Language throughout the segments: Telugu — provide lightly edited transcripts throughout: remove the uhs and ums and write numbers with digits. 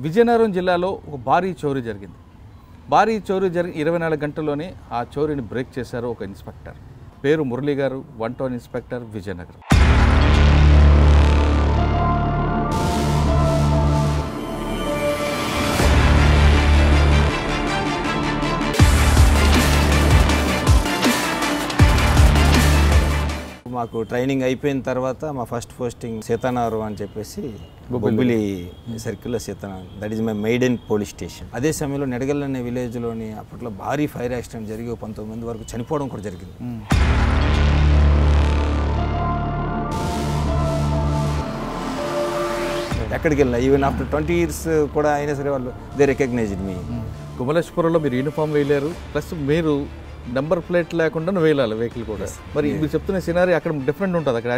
విజయనగరం జిల్లాలో ఒక భారీ చోరీ జరిగింది. భారీ చోరీ జరిగి 24 గంటల్లోనే ఆ చోరీని బ్రేక్ చేశారు ఒక ఇన్స్పెక్టర్. పేరు మురళి గారు, 1 టౌన్ ఇన్స్పెక్టర్, విజయనగరం. మాకు ట్రైనింగ్ అయిపోయిన తర్వాత మా ఫస్ట్ పోస్టింగ్ సీతానగరం అని చెప్పేసి బొబ్బిలి సర్కిల్లో Sitanagaram, that is my maiden police station. అదే సమయంలో నెడగల్ అనే విలేజ్లోని అప్పట్లో భారీ ఫైర్ యాక్సిడెంట్ జరిగి 19 మంది వరకు చనిపోవడం కూడా జరిగింది. ఎక్కడికి వెళ్ళినా ఈవెన్ ఆఫ్టర్ 20 years కూడా అయినా సరే వాళ్ళు దే రికగ్నైజ్డ్ మీ. కుమలేశ్వరంలో మీరు యూనిఫామ్ వేయలేరు, ప్లస్ మీరు నెంబర్ ప్లేట్ లేకుండా వేయాలి వెహికల్ కూడా. మరి మీరు చెప్తున్న సినారీ అక్కడ డిఫరెంట్ ఉంటుంది అక్కడ.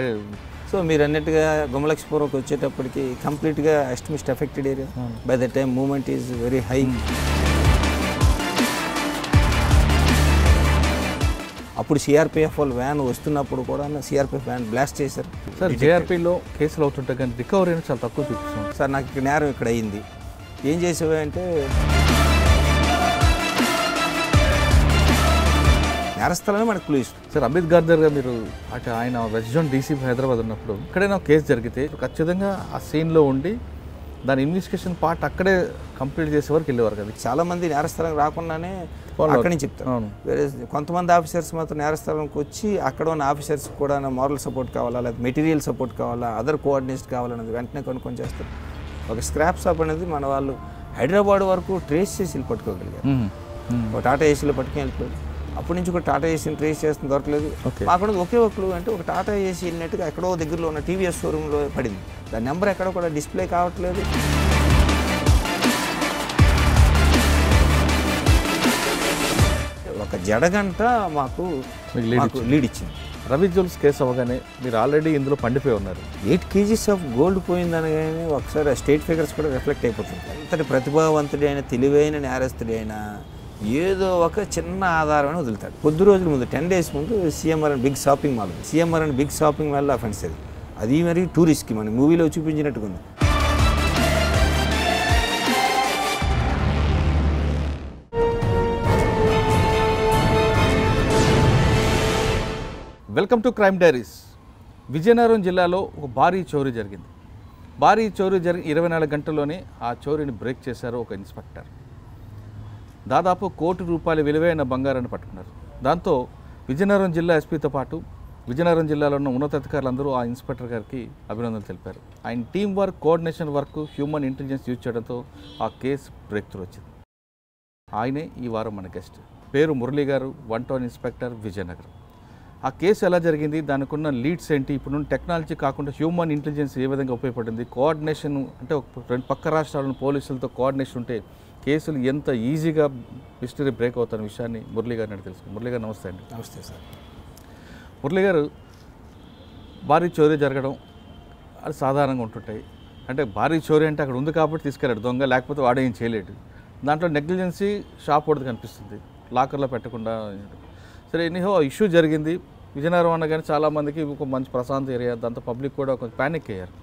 సో మీరు అన్నట్టుగా గుమలక్ష్మీపురంకి వచ్చేటప్పటికి కంప్లీట్గా extremist affected area. By the time movement is very high. అప్పుడు సిఆర్పిఎఫ్ వాళ్ళు వ్యాన్ వస్తున్నప్పుడు కూడా సిఆర్పిఎఫ్ వ్యాన్ బ్లాస్ట్ చేశారు. సార్ జేఆర్పీలో కేసులు అవుతుంటాయి కానీ రికవరీ అనేది చాలా తక్కువ చూపిస్తాం. సార్ నాకు ఇక్కడ నేరం ఇక్కడ అయింది. ఏం చేసేవా అంటే నేరస్థలమే మనకు క్లూ ఇస్తుంది. సార్ అంబేద్కర్ గారు మీరు అటు ఆయన వెస్ట్ జోన్ డీసీపీ హైదరాబాద్ ఉన్నప్పుడు ఎక్కడైనా కేసు జరిగితే ఖచ్చితంగా ఆ సీన్లో ఉండి దాని ఇన్వెస్టిగేషన్ పార్ట్ అక్కడే కంప్లీట్ చేసే వరకు వెళ్ళేవారు కదా. చాలామంది నేరస్థలం రాకుండానే అక్కడి నుంచి చెప్తారు. వేరే కొంతమంది ఆఫీసర్స్ మాత్రం నేరస్థలంకి వచ్చి అక్కడ ఉన్న ఆఫీసర్స్ కూడా మారల్ సపోర్ట్ కావాలా, లేదా మెటీరియల్ సపోర్ట్ కావాలా, అదర్ కోఆర్డినేట్స్ కావాలనేది వెంటనే కొనుక్కొని చేస్తారు. ఒక స్క్రాప్ షాప్ అనేది మన వాళ్ళు హైదరాబాద్ వరకు ట్రేస్ చేసి పట్టుకోగలిగారు. ఒక టాటా ఏసీలో పట్టుకుని వెళ్ళిపోయారు. అప్పటి నుంచి ఒక టాటా ఏసీని ట్రేస్ చేస్తుంది దొరకలేదు. మాకు ఒకే ఒకరు అంటే ఒక టాటా ఏసీ వెళ్ళినట్టుగా ఎక్కడో దగ్గరలో ఉన్న టీవీఎస్ షోరూంలో పడింది. దాని నెంబర్ ఎక్కడ కూడా డిస్ప్లే కావట్లేదు. ఒక జడగంట మాకు లీడ్ ఇచ్చింది. రవి జ్యువెల్స్ కేసు అవ్వగానే మీరు ఆల్రెడీ ఇందులో పండిపోయి ఉన్నారు. 8 kgs ఆఫ్ గోల్డ్ పోయిందనగానే ఒకసారి స్టేట్ ఫిగర్స్ కూడా రిఫ్లెక్ట్ అయిపోతుంది. అంతటి ప్రతిభావంతుడి అయిన తెలివైన నేరస్తుడి అయినా ఏదో ఒక చిన్న ఆధారమైన వదులుతాడు. కొద్ది రోజుల ముందు 10 days ముందు CMR and big shopping mall ఉంది. CMR and big shopping mall offence అది మరి టూరిస్ట్కి మన మూవీలో చూపించినట్టుగా ఉంది. Welcome to crime diaries. Vizianagaram జిల్లాలో ఒక భారీ చోరీ జరిగింది. భారీ చోరీ జరిగి 24 గంటల్లోనే ఆ చోరీని బ్రేక్ చేశారు ఒక ఇన్స్పెక్టర్. దాదాపు ₹1 కోటి విలువైన బంగారాన్ని పట్టుకున్నారు. దాంతో విజయనగరం జిల్లా ఎస్పీతో పాటు విజయనగరం జిల్లాలో ఉన్న ఉన్నతాధికారులందరూ ఆ ఇన్స్పెక్టర్ గారికి అభినందనలు తెలిపారు. ఆయన team work, coordination work, human intelligence use చేయడంతో ఆ కేసు బ్రేక్ త్రూ వచ్చింది. ఆయనే ఈ వారం మన గెస్ట్. పేరు మురళి గారు, 1 టౌన్ ఇన్స్పెక్టర్, విజయనగరం. ఆ కేసు ఎలా జరిగింది, దానికి ఉన్న లీడ్స్ ఏంటి, ఇప్పుడు టెక్నాలజీ కాకుండా హ్యూమన్ ఇంటెలిజెన్స్ ఏ విధంగా ఉపయోగపడింది, కోఆర్డినేషన్ అంటే రెండు పక్క రాష్ట్రాలను పోలీసులతో కోఆర్డినేషన్ ఉంటే కేసులు ఎంత ఈజీగా మిస్టరీ బ్రేక్ అవుతున్న విషయాన్ని మురళి గారిని అడిగి తెలుసుకుంది. మురళి గారు నమస్తే అండి. నమస్తే సార్. మురళి గారు, భారీ చోరీ జరగడం అది సాధారణంగా ఉంటుంటాయి. అంటే భారీ చోరీ అంటే అక్కడ ఉంది కాబట్టి తీసుకెళ్ళాడు దొంగ, లేకపోతే వాడు ఏం చేయలేడు. దాంట్లో నెగ్లిజెన్సీ షాప్ ఒకటి కనిపిస్తుంది, లాకర్లో పెట్టకుండా. సరే, ఎనీహో ఇష్యూ జరిగింది. విజయనగరం అనగానే చాలామందికి ఒక మంచి ప్రశాంత్ ఏరియా, దాంతో పబ్లిక్ కూడా కొంచెం ప్యానిక్ అయ్యారు.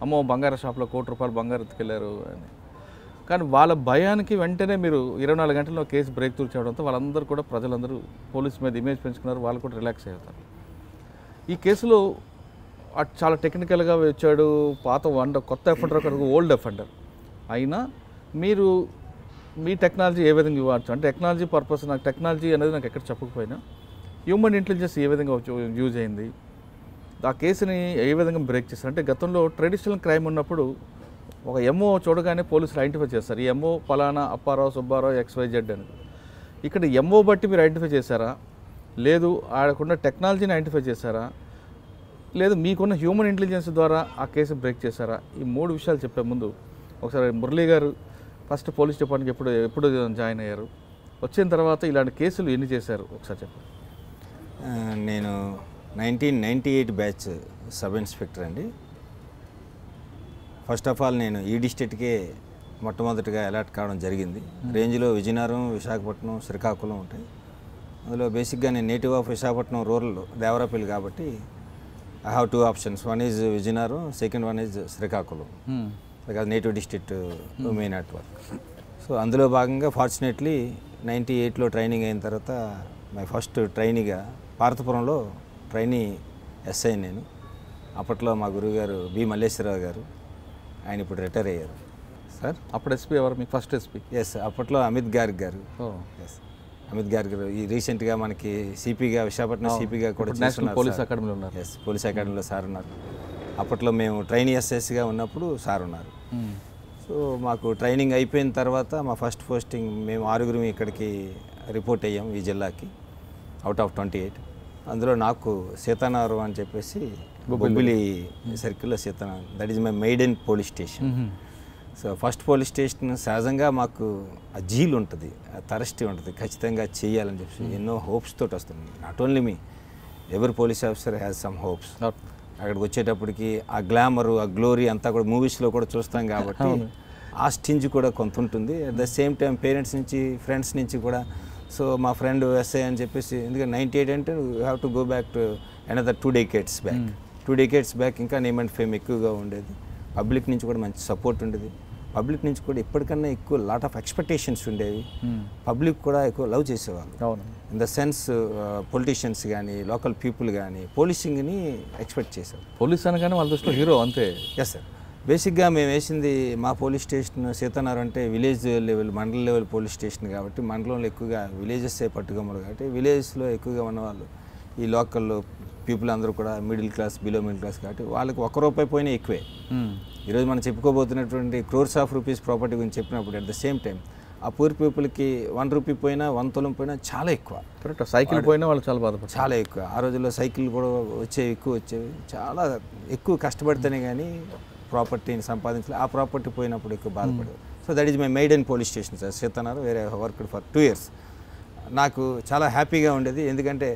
అమ్మో, బంగారు షాప్లో ₹1 కోటి బంగారు ఎత్తుకెళ్ళారు అని. కానీ వాళ్ళ భయానికి వెంటనే మీరు 24 గంటల్లో కేసు బ్రేక్ త్రూ చేయడంతో వాళ్ళందరూ కూడా, ప్రజలందరూ పోలీస్ మీద ఇమేజ్ పెంచుకున్నారు. వాళ్ళు కూడా రిలాక్స్ అవుతారు. ఈ కేసులో చాలా టెక్నికల్గా వచ్చాడు, కొత్త అఫెండర్, ఒక ఓల్డ్ అఫెండర్ అయినా మీరు మీ టెక్నాలజీ ఏ విధంగా ఇవ్వచ్చు అంటే టెక్నాలజీ పర్పస్, నాకు టెక్నాలజీ అనేది నాకు ఎక్కడ చెప్పకపోయినా హ్యూమన్ ఇంటెలిజెన్స్ ఏ విధంగా యూజ్ అయింది, ఆ కేసుని ఏ విధంగా బ్రేక్ చేస్తారు. అంటే గతంలో ట్రెడిషనల్ క్రైమ్ ఉన్నప్పుడు ఒక ఎంఓ చూడగానే పోలీసులు ఐడెంటిఫై చేస్తారు, ఈ ఎంఓ పలానా అప్పారావు, సుబ్బారావు, XYZ అని. ఇక్కడ ఎంఓ బట్టి మీరు ఐడెంటిఫై చేశారా, లేదు ఆడకున్న టెక్నాలజీని ఐడెంటిఫై చేశారా, లేదు మీకున్న హ్యూమన్ ఇంటెలిజెన్స్ ద్వారా ఆ కేసు బ్రేక్ చేశారా? ఈ 3 విషయాలు చెప్పే ముందు ఒకసారి మురళి గారు ఫస్ట్ పోలీస్ డిపార్ట్మెంట్కి ఎప్పుడు జాయిన్ అయ్యారు, వచ్చిన తర్వాత ఇలాంటి కేసులు ఎన్ని చేశారు ఒకసారి చెప్పండి. నేను 1998 బ్యాచ్ సబ్ ఇన్స్పెక్టర్ అండి. ఫస్ట్ ఆఫ్ ఆల్ నేను ఈ డిస్ట్రిక్ట్కే మొట్టమొదటిగా అలాట్ కావడం జరిగింది. రేంజ్లో విజయనగరం, విశాఖపట్నం, శ్రీకాకుళం ఉంటాయి. అందులో బేసిక్గా నేను native of Visakhapatnam, rural Devarapalli కాబట్టి I have 2 options. One is Vizianagaram, second one is Srikakulam. Because native district may not work. So అందులో భాగంగా ఫార్చునేట్లీ 98లో ట్రైనింగ్ అయిన తర్వాత మై ఫస్ట్ ట్రైనీగా పార్వతీపురంలో ట్రైనీ ఎస్ఐ నేను. అప్పట్లో మా గురువుగారు బి మల్లేశ్వరరావు గారు, ఆయన ఇప్పుడు రిటైర్ అయ్యారు. సార్ అప్పుడు ఎస్పీ ఎవరు మీకు ఫస్ట్ ఎస్పీ? ఎస్, అప్పట్లో అమిత్ గార్గ్ గారు. ఎస్, అమిత్ గార్గ్ గారు ఈ రీసెంట్గా మనకి సిపిగా విశాఖపట్నం సిపిగా కూడా నేషనల్ పోలీస్ అకాడమీలో ఉన్నారు. ఎస్, పోలీస్ అకాడమీలో సార్ ఉన్నారు. అప్పట్లో మేము ట్రైనీ ఎస్ఎస్గా ఉన్నప్పుడు సార్ ఉన్నారు. సో మాకు ట్రైనింగ్ అయిపోయిన తర్వాత మా ఫస్ట్ పోస్టింగ్ మేము 6 ఇక్కడికి రిపోర్ట్ అయ్యాం ఈ జిల్లాకి అవుట్ ఆఫ్ 28. అందులో నాకు సీతానగరం అని చెప్పేసి బొబ్బిలి సర్కిల్లో Sitanagaram, that is my maiden police station. So first police station సహజంగా మాకు ఆ జీల్ ఉంటుంది, ఆ థరస్టీ ఉంటుంది, ఖచ్చితంగా చేయాలని చెప్పి ఎన్నో హోప్స్ తోటి వస్తుంది. నాట్ ఓన్లీ మీ, ఎవరి police officer has some hopes. అక్కడికి వచ్చేటప్పటికి ఆ గ్లామరు, ఆ గ్లోరీ అంతా కూడా మూవీస్లో కూడా చూస్తాం కాబట్టి ఆ స్టింజ్ కూడా కొంత ఉంటుంది. At the same time parents నుంచి, ఫ్రెండ్స్ నుంచి కూడా. సో మా ఫ్రెండ్ ఎస్ఐ అని చెప్పేసి, ఎందుకంటే 98 అంటే you have to go back to another 2 decades back. 2 decades back ఇంకా నేమ్ అండ్ ఫేమ్ ఎక్కువగా ఉండేది. పబ్లిక్ నుంచి కూడా మంచి సపోర్ట్ ఉండేది. పబ్లిక్ నుంచి కూడా ఇప్పటికన్నా ఎక్కువ లాట్ ఆఫ్ ఎక్స్పెక్టేషన్స్ ఉండేవి. పబ్లిక్ కూడా ఎక్కువ లవ్ చేసేవాళ్ళు. ఇన్ ద సెన్స్ పొలిటీషియన్స్ కానీ, లోకల్ పీపుల్ కానీ పోలీసింగ్ని ఎక్స్పెక్ట్ చేశారు. పోలీస్ అనగానే వాళ్ళ దృష్టిలో హీరో అంతే. ఎస్ సార్, బేసిక్గా మేము వేసింది మా పోలీస్ స్టేషన్ సీతానగరం అంటే విలేజ్ లెవెల్, మండల లెవెల్ పోలీస్ స్టేషన్ కాబట్టి మండలంలో ఎక్కువగా విలేజెస్సే పట్టుకోమరు కాబట్టి విలేజెస్లో ఎక్కువగా ఉన్నవాళ్ళు ఈ లోకల్ పీపుల్ అందరూ కూడా middle class, below middle class కాబట్టి వాళ్ళకి ₹1 పోయినా ఎక్కువే. ఈరోజు మనం చెప్పుకోబోతున్నటువంటి క్రోర్స్ ఆఫ్ రూపీస్ ప్రాపర్టీ గురించి చెప్పినప్పుడు అట్ ద సేమ్ టైం ఆ పూర్ పీపుల్కి ₹1 పోయినా, 1 తులం పోయినా చాలా ఎక్కువ. కరెక్ట్, సైకిల్ పోయినా వాళ్ళు చాలా బాధపడతారు. చాలా ఎక్కువ. ఆ రోజుల్లో సైకిల్ కూడా వచ్చేవి. చాలా ఎక్కువ కష్టపడితేనే కానీ ప్రాపర్టీని సంపాదించాలి. ఆ ప్రాపర్టీ పోయినప్పుడు ఎక్కువ బాధపడేది. So that is my maiden police station sir Sitanagaram, వేరే వర్క్డ్ ఫర్ 2 years. నాకు చాలా హ్యాపీగా ఉండేది, ఎందుకంటే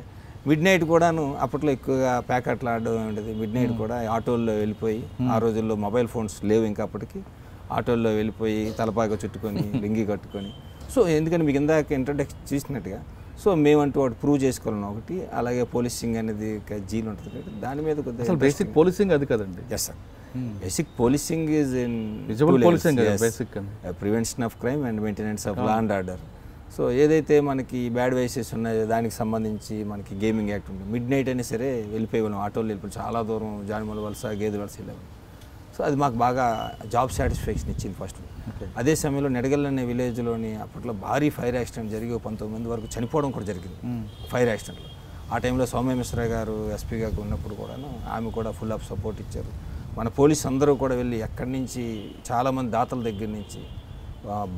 మిడ్ నైట్ కూడాను అప్పట్లో ఎక్కువగా ప్యాకెట్లు ఆడడం ఉండేది. మిడ్ నైట్ కూడా ఆటోల్లో వెళ్ళిపోయి, ఆ రోజుల్లో మొబైల్ ఫోన్స్ లేవు ఇంకా అప్పటికి, ఆటోల్లో వెళ్ళిపోయి తలపాక చుట్టుకొని లింగి కట్టుకొని. సో ఎందుకంటే మీకు ఇందాక ఇంట్రొడక్షన్ చూసినట్టుగా సో మేమంటూ వాటి ప్రూవ్ చేసుకోవాలని ఒకటి, అలాగే పోలీసింగ్ అనేది జీల్ ఉంటుంది కాబట్టి దాని మీద కొద్దిగా బేసిక్ పోలీసింగ్ అది కదండి. Yes sir, basic policing is in prevention of crime and maintenance of law and order. So ఏదైతే మనకి బ్యాడ్ వైసెస్ ఉన్నాయో దానికి సంబంధించి మనకి గేమింగ్ యాక్ట్ ఉంది. మిడ్ నైట్ అయినా సరే వెళ్ళిపోయేవాళ్ళం, ఆటోలో వెళ్ళిపోయి చాలా దూరం జానిమల వలస, గేదె వలస వెళ్ళేవాళ్ళం. సో అది మాకు బాగా జాబ్ సాటిస్ఫాక్షన్ ఇచ్చింది ఫస్ట్. అదే సమయంలో నెడగల్ అనే విలేజ్లోని అప్పట్లో భారీ ఫైర్ యాక్సిడెంట్ జరిగి 19 మంది వరకు చనిపోవడం కూడా జరిగింది ఫైర్ యాక్సిడెంట్లో. ఆ టైంలో సౌమ్య మిశ్రా గారు ఎస్పీగా ఉన్నప్పుడు కూడాను ఆమె కూడా ఫుల్ ఆఫ్ సపోర్ట్ ఇచ్చారు. మన పోలీస్ అందరూ కూడా వెళ్ళి ఎక్కడి నుంచి చాలామంది దాతల దగ్గర నుంచి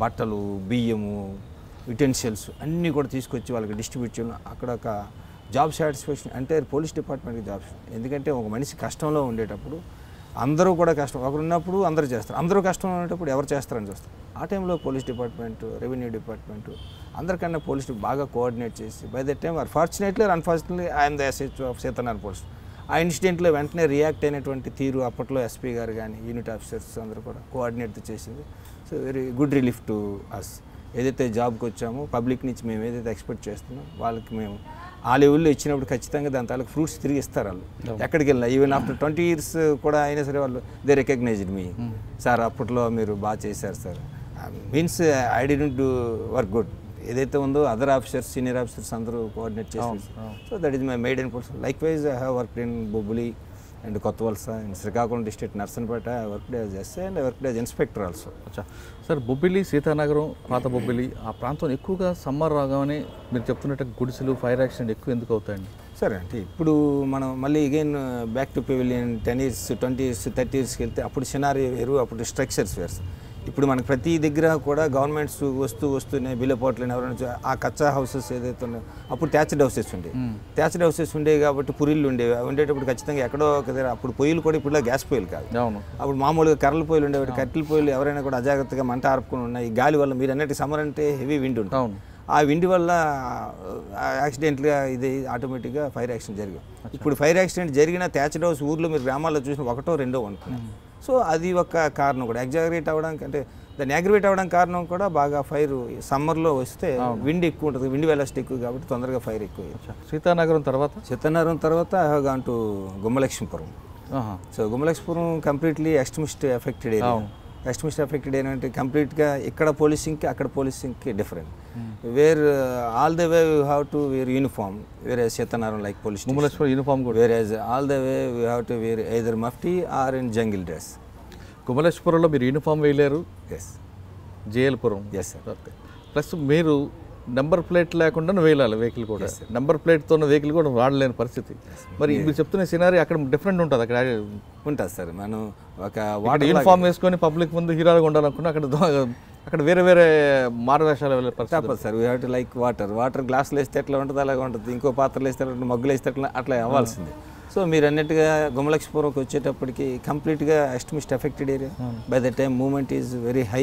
బట్టలు, బియ్యము, యుటెన్సిల్స్ అన్నీ కూడా తీసుకొచ్చి వాళ్ళకి డిస్ట్రిబ్యూట్ చేయడం. అక్కడ ఒక జాబ్ సాటిస్ఫాక్షన్ అంటే పోలీస్ డిపార్ట్మెంట్కి జాబ్స్. ఎందుకంటే ఒక మనిషి కష్టంలో ఉండేటప్పుడు అందరూ కూడా కష్టం, ఒకరు ఉన్నప్పుడు అందరూ చేస్తారు, అందరూ కష్టం ఉండేటప్పుడు ఎవరు చేస్తారని చూస్తారు. ఆ టైంలో పోలీస్ డిపార్ట్మెంటు, రెవెన్యూ డిపార్ట్మెంటు అందరికన్నా పోలీస్ బాగా కోఆర్డినేట్ చేసి by that time unfortunately I'm the SH of Sitanagaram police. ఆ ఇన్సిడెంట్లో వెంటనే రియాక్ట్ అయినటువంటి తీరు అప్పట్లో ఎస్పీ గారు కానీ యూనిట్ ఆఫీసర్స్ అందరూ కూడా కోఆర్డినేట్ చేసింది. So very good relief to us. ఏదైతే జాబ్కి వచ్చామో పబ్లిక్ నుంచి మేము ఏదైతే ఎక్స్పెక్ట్ చేస్తున్నాం వాళ్ళకి మేము ఆ లెవెల్లో ఇచ్చినప్పుడు ఖచ్చితంగా దాని తాలూకు ఫ్రూట్స్ తిరిగి ఇస్తారు వాళ్ళు. ఎక్కడికి వెళ్ళినా ఈవెన్ ఆఫ్టర్ 20 years కూడా అయినా సరే వాళ్ళు దే రికగ్నైజ్డ్ మీ. సార్ అప్పట్లో మీరు బాగా చేశారు sir, means I didn't do work good. ఏదైతే ఉందో అదర్ ఆఫీసర్స్, సీనియర్ ఆఫీసర్స్ అందరూ కోఆర్డినేట్ చేసి. So that is my maiden police. Like wise I have worked in Bobbili and కొత్త వలస, in Srikakulam district Narsanpet. I worked as SI and I worked as inspector also. అచ్చా సార్, బొబ్బిలి, సీతానగరం, పాత బొబ్బిలి ఆ ప్రాంతం ఎక్కువగా సమ్మర్ రాగానే మీరు చెప్తున్నట్టు గుడిసెలు, ఫైర్ యాక్సిడెంట్ ఎక్కువ ఎందుకు అవుతాయండి? సరే, అంటే ఇప్పుడు మనం మళ్ళీ again back to pavilion 10 years, 20 years, 30 yearsకి వెళ్తే అప్పుడు సినారియో వేరు, అప్పుడు స్ట్రక్చర్స్ వేరు. ఇప్పుడు మనకు ప్రతి దగ్గర కూడా గవర్నమెంట్స్ వస్తున్నాయి, బిల్లపోట్లని ఎవరైనా ఆ కచ్చా హౌసెస్ ఏదైతే ఉన్నాయో అప్పుడు థ్యాచ్డ్ హౌసెస్ ఉండేవి. థ్యాచ్డ్ హౌసెస్ ఉండేవి కాబట్టి పురిళ్ళు ఉండేవి. ఉండేటప్పుడు ఖచ్చితంగా ఎక్కడో ఒక దగ్గర అప్పుడు పొయ్యిలు కూడా ఇప్పుడు గ్యాస్ పొయ్యిలు కాదు, అప్పుడు మామూలుగా కర్రల పొయ్యిలు ఉండేవి. కట్టెల పొయ్యిలు ఎవరైనా కూడా అజాగ్రత్తగా మంట ఆర్పుకొని ఉన్నాయి. ఈ గాలి వల్ల మీరు అన్నట్టు సమ్మర్ అంటే హెవీ విండ్ ఉంటుంది, ఆ విండ్ వల్ల యాక్సిడెంట్గా ఇది ఆటోమేటిక్గా ఫైర్ యాక్సిడెంట్ జరిగాయి. ఇప్పుడు ఫైర్ యాక్సిడెంట్ జరిగిన థ్యాచ్డ్ హౌస్ ఊర్లో మీరు గ్రామాల్లో చూసిన 1 or 2 ఉంటున్నాయి. సో అది ఒక కారణం కూడా ఎగ్జాగరేట్ అవ్వడానికి, అంటే దాన్ని అగ్రివేట్ అవ్వడానికి కారణం కూడా బాగా ఫైర్ సమ్మర్లో వస్తే విండ్ ఎక్కువ ఉంటుంది, విండ్ వెలాసిటీ ఎక్కువ కాబట్టి తొందరగా ఫైర్ ఎక్కువ. సీతానగరం తర్వాత I have gone to Gummalakshmipuram. So Gummalakshmipuram completely extremist affected area. Extremist affected area అంటే కంప్లీట్గా ఇక్కడ పోలీసింగ్కి అక్కడ పోలీసింగ్కి different. Where all the way you have to wear uniform, wear Sitaram like police uniform కూడా, wear all the way you have to wear either mufti or in jungle dress. కుమలేశ్వరంలో మీరు యూనిఫామ్ వేయలేరు. Yes, JLpuram. Yes sir. Okay. Plus మీరు నెంబర్ ప్లేట్ లేకుండా వేయాలి వెహికల్ కూడా. నెంబర్ ప్లేట్తో ఉన్న వెహికల్ కూడా వాడలేని పరిస్థితి. మరి మీరు చెప్తున్న సినారీ అక్కడ డిఫరెంట్ ఉంటుంది. అక్కడ ఉంటుంది సార్. మనం ఒక వాటర్ యూనిఫామ్ వేసుకొని పబ్లిక్ ముందు హీరోగా ఉండాలనుకున్నా అక్కడ వేరే వేరే మారువేషాలు వెళ్ళే పరిస్థితి sir. We have to like water గ్లాసులు వేస్తే ఎట్లా ఉంటుంది అలాగే ఉంటుంది, ఇంకో పాత్రలు వేస్తే మగ్గులు వేస్తే అట్లా అవ్వాల్సిందే. సో మీరు అన్నట్టుగా గుమలక్ష్మీపురంకి వచ్చేటప్పటికి కంప్లీట్గా extremist affected area. By the time movement is very high.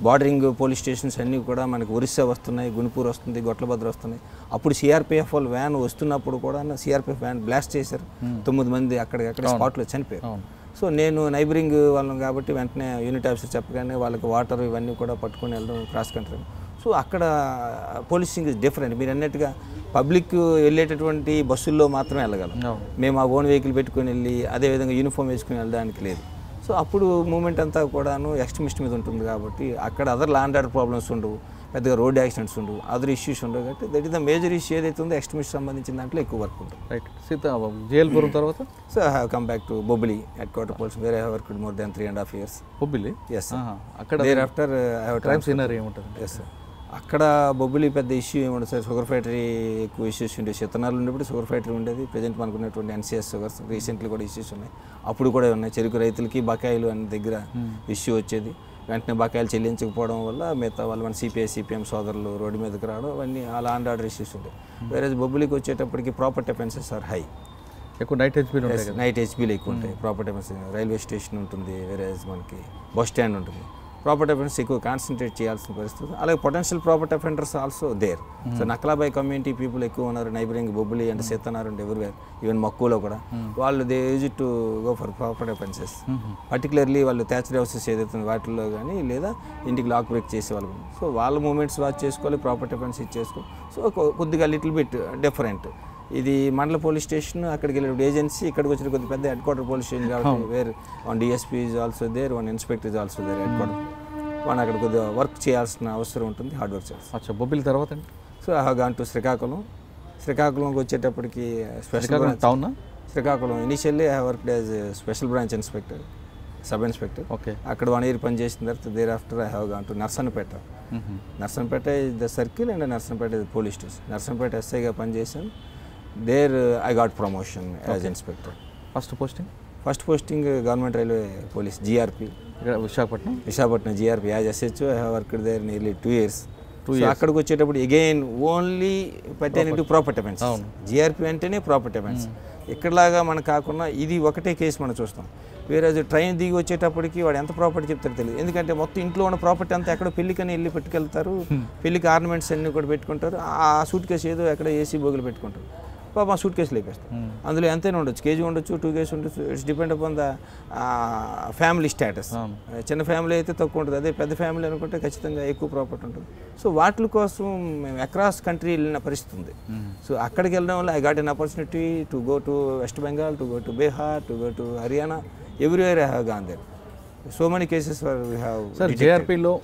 Bordering police stations అన్నీ కూడా మనకి ఒరిస్సా వస్తున్నాయి, గుణపూర్ వస్తుంది, గొట్లభద్ర వస్తున్నాయి. అప్పుడు సిఆర్పిఎఫ్ వాళ్ళు వ్యాన్ వస్తున్నప్పుడు కూడా సిఆర్పిఎఫ్ వ్యాన్ బ్లాస్ట్ చేశారు. 9 మంది అక్కడ స్పాట్లో చనిపోయారు. సో నేను నైబరింగ్ వాళ్ళం కాబట్టి వెంటనే యూనిట్ ఆఫీసర్ చెప్పగానే వాళ్ళకి వాటర్ ఇవన్నీ కూడా పట్టుకొని వెళ్ళడం క్రాస్ కంట్రీ. సో అక్కడ పోలీసింగ్ ఇస్ డిఫరెంట్. మీరు అన్నట్టుగా పబ్లిక్ వెళ్ళేటటువంటి బస్సుల్లో మాత్రమే వెళ్ళగలం. మేము ఆ ఓన్ వెహికల్ పెట్టుకుని వెళ్ళి అదేవిధంగా యూనిఫామ్ వేసుకుని వెళ్ళడానికి లేదు. సో అప్పుడు మూమెంట్ అంతా కూడాను ఎక్స్ట్రీమిస్ట్ మీద ఉంటుంది కాబట్టి అక్కడ అదర్ ల్యాండ్ ఆర్డర్ ప్రాబ్లమ్స్ ఉండవు, పెద్దగా రోడ్ యాక్సిడెంట్స్ ఉండవు, అదర్ ఇష్యూస్ ఉండవు. కాబట్టి that is the major issue ఏదైతే ఉందో ఎక్స్ట్రీమిస్ట్ సంబంధించిన దాంట్లో ఎక్కువ వర్క్ ఉంటుంది. రైట్. జేఎల్పురం తర్వాత so I have come back to Bobbili head quarter police, where I have worked more than 3.5 years. Bobbili. Yes. అక్కడ thereafter I have crime scenery ఏముంటుంది? Yes sir. అక్కడ బొబ్బిలి పెద్ద ఇష్యూ ఏముండదు సార్. షుగర్ ఫ్యాక్టరీ ఎక్కువ ఇష్యూస్ ఉండేవి. శతనాలు ఉండేప్పుడు షుగర్ ఫ్యాక్టరీ ఉండేది. ప్రజెంట్ మనకున్నటువంటి ఎన్సీఎస్ షుగర్స్ రీసెంట్లీ కూడా ఇష్యూస్ ఉన్నాయి. అప్పుడు కూడా ఉన్నాయి. చెరుకు రైతులకి బకాయిలు అనే దగ్గర ఇష్యూ వచ్చేది. వెంటనే బకాయిలు చెల్లించకపోవడం వల్ల మిగతా వాళ్ళు మన సిపిఐ సిపిఎం సోదరులు రోడ్డు మీదకి రావడం, అవన్నీ ఆ ల్యాండ్ ఆర్డర్ ఇష్యూస్ ఉంటాయి. వేరే బొబ్బిలికి వచ్చేటప్పటికి ప్రాపర్టీ అఫెన్సెస్ ఆర్ హై. ఎక్కువ నైట్ హెచ్పీలు ఉంటాయి. నైట్ హెచ్పీలు ఎక్కువ ఉంటాయి. ప్రాపర్టీ అఫెన్స్ రైల్వే స్టేషన్ ఉంటుంది, వేరే మనకి బస్ స్టాండ్ ఉంటుంది. ప్రాపర్టీ అఫెన్స్ ఎక్కువ కాన్సన్ట్రేట్ చేయాల్సిన పరిస్థితి. అలాగే potential property offenders also there. So నక్లాబాయ్ కమ్యూనిటీ పీపుల్ ఎక్కువ ఉన్నారు. నైబరింగ్ బొబ్బిలి అండ్ సీతనార్ అండ్ ఎవరివేర్, ఈవెన్ మక్కువలో కూడా వాళ్ళు they use to go for property offences. Particularly వాళ్ళు థ్యాచ్డ్ హౌసెస్ ఏదైతే వాటిల్లో కానీ లేదా ఇంటికి లాక్ బ్రేక్ చేసేవాళ్ళు. సో వాళ్ళ మూమెంట్స్ వాచ్ చేసుకోవాలి, ప్రాపర్టీ అఫెన్స్ ఇచ్చేసుకోవాలి. సో కొద్దిగా లిటిల్ బిట్ డిఫరెంట్. ఇది మండల పోలీస్ స్టేషన్, అక్కడికి వెళ్ళిన ఏజెన్సీ, ఇక్కడికి వచ్చిన కొద్ది పెద్ద హెడ్ క్వార్టర్ పోలీస్ స్టేషన్ కాబట్టి where one DSP is also there, one inspector is also there head quarter. మనం అక్కడ కొద్దిగా వర్క్ చేయాల్సిన అవసరం ఉంటుంది, హార్డ్ వర్క్ చేయాల్సి. అచ్చా, బొబ్బిలి తర్వాత అండి? So I have gone to Srikakulam. శ్రీకాకుళంకి వచ్చేటప్పటికి special town Srikakulam initially I worked as special branch inspector, sub inspector. Okay. అక్కడ 1 year పనిచేసిన తర్వాత thereafter I have gone to Narasannapeta. Narasannapeta is the circle and Narasannapeta is police station. Narasannapeta ఎస్ఐగా పనిచేశాను. There I got promotion as inspector. First posting government railway police GRP, Visakhapatnam GRP as SHO. I have worked there nearly 2 years. అక్కడికి వచ్చేటప్పుడు again only pertaining to property offence. GRP అంటేనే ప్రాపర్టీ అఫెన్స్. ఇక్కడలాగా మనకు కాకుండా ఇది ఒకటే కేసు మనం చూస్తాం. వేరే ట్రైన్ దిగి వచ్చేటప్పటికి వాడు ఎంత ప్రాపర్టీ చెప్తారో తెలియదు. ఎందుకంటే మొత్తం ఇంట్లో ఉన్న ప్రాపర్టీ అంతా ఎక్కడో పెళ్ళికని వెళ్ళి పెట్టుకెళ్తారు. పెళ్ళికి ఆర్నమెంట్స్ అన్నీ కూడా పెట్టుకుంటారు. ఆ సూట్ కేసు ఏదో ఎక్కడ ఏసీ బోగులు పెట్టుకుంటారు. పాపం సూట్ కేసులు వేపేస్తారు. అందులో ఎంతైనా ఉండొచ్చు, కేజీ ఉండొచ్చు, 2 kgs ఉండొచ్చు. It's depend upon the family status. చిన్న ఫ్యామిలీ అయితే తక్కువ ఉంటుంది, అదే పెద్ద ఫ్యామిలీ అనుకుంటే ఖచ్చితంగా ఎక్కువ ప్రాపర్టీ ఉంటుంది. సో వాటి కోసం మేము అక్రాస్ కంట్రీ వెళ్ళిన పరిస్థితి ఉంది. సో అక్కడికి వెళ్ళడం వల్ల I got an opportunity to go to west Bengal, to go to Bihar, to go to Haryana. Everywhere I have gone there. So many cases we have. Sir, జేఆర్పీలో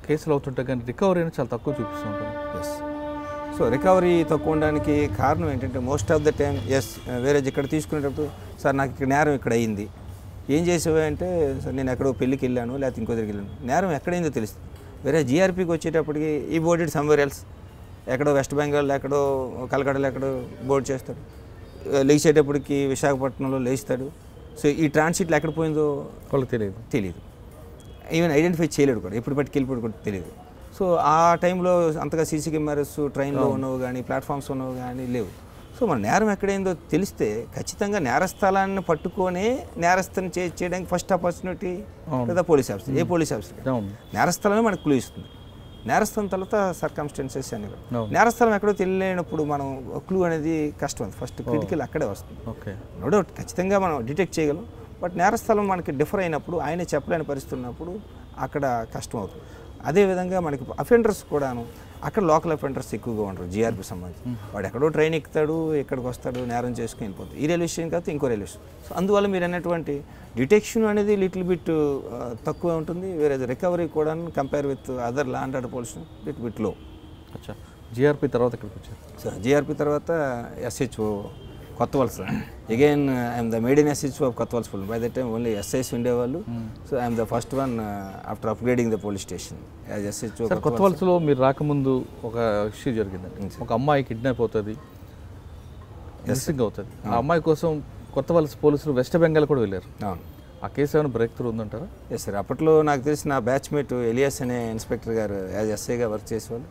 కేసులు అవుతుంటాయి కానీ రికవరీ అనేది చాలా తక్కువ చూపిస్తుంటారు. ఎస్. సో రికవరీ తక్కువ ఉండడానికి కారణం ఏంటంటే మోస్ట్ ఆఫ్ ద టైమ్ వేరే ఇక్కడ తీసుకునేటప్పుడు సార్ నాకు ఇక్కడ నేరం ఇక్కడ అయింది, ఏం చేసేవా అంటే సార్ నేను ఎక్కడో పెళ్ళికి వెళ్ళాను లేకపోతే ఇంకో దగ్గరికి వెళ్ళాను, నేరం ఎక్కడైందో తెలుస్తుంది. వేరే జిఆర్పీకి వచ్చేటప్పటికి ఈ బోర్డెడ్ సమ్వేర్ ఎల్స్, ఎక్కడో వెస్ట్ బెంగాల్, ఎక్కడో కలకడలో ఎక్కడో బోర్డు చేస్తాడు. లేచేటప్పటికి విశాఖపట్నంలో లేస్తాడు. సో ఈ ట్రాన్సిట్లు ఎక్కడ పోయిందో వాళ్ళకి తెలియదు. ఈవెన్ ఐడెంటిఫై చేయలేడు కూడా, ఎప్పుడు పట్టుకెళ్ళిపోయాడు కూడా తెలియదు. సో ఆ టైంలో అంతగా సీసీ కెమెరాస్ ట్రైన్లో ఉన్నవి కానీ ప్లాట్ఫామ్స్ ఉన్నవి కానీ లేవు. సో మన నేరం ఎక్కడైందో తెలిస్తే ఖచ్చితంగా నేరస్థలాన్ని పట్టుకొని నేరస్థాన్ని చేయడానికి ఫస్ట్ ఆపర్చునిటీ లేదా పోలీస్ ఆఫీసర్, ఏ పోలీస్ ఆఫీసర్ నేరస్థలమే మనకు క్లూ ఇస్తుంది. నేరస్థలం తర్వాత సర్కమ్స్టెన్సెస్ అని. నేరస్థలం ఎక్కడో తెలియనప్పుడు మనం క్లూ అనేది కష్టం. ఫస్ట్ క్రిటికల్ అక్కడే వస్తుంది. నో డౌట్ ఖచ్చితంగా మనం డిటెక్ట్ చేయగలం. బట్ నేరస్థలం మనకి డిఫర్ అయినప్పుడు, ఆయనే చెప్పలేని పరిస్థితి ఉన్నప్పుడు అక్కడ కష్టం అవుతుంది. అదేవిధంగా మనకి అఫెండర్స్ కూడాను అక్కడ లోకల్ అఫెండర్స్ ఎక్కువగా ఉంటారు. జిఆర్పి సంబంధించి వాడు ఎక్కడో ట్రైన్ ఎక్కుతాడు, ఇక్కడికి వస్తాడు, నేరం చేసుకుని వెళ్ళిపోతాడు. ఈ రైల్వే స్టేషన్ కాదు ఇంకో రైల్వే స్టేషన్. సో అందువల్ల మీరు అన్నటువంటి డిటెక్షన్ అనేది లిటిల్ బిట్ తక్కువ ఉంటుంది, వేరే రికవరీ కూడా compare with other law and order police little bit లో. అచ్చా, జిఆర్పి తర్వాత ఎక్కడికి వచ్చారు? సో జిఆర్పి తర్వాత SHO Kothavalasa. Again I'm the maiden SHO of Kothavalasa. By that time only SIs ఉండేవాళ్ళు. So I'm the first one after upgrading the police station as SHO. Sir, కొత్త వలసలో మీరు రాకముందు ఒక ఇష్యూ జరిగిందండి. ఒక అమ్మాయి కిడ్నాప్ అవుతుంది, మిస్సింగ్ అవుతుంది. ఆ అమ్మాయి కోసం కొత్త వలస పోలీసులు వెస్ట్ బెంగాల్ కూడా వెళ్ళారు. అవును. ఆ కేసు ఏమైనా బ్రేక్ త్రూ ఉందంటారా? Yes sir. అప్పట్లో నాకు తెలిసిన నా బ్యాచ్మేట్ ఎలియాస్ అనే ఇన్స్పెక్టర్ గారు యాజ్ ఎస్ఐగా వర్క్ చేసేవాళ్ళు.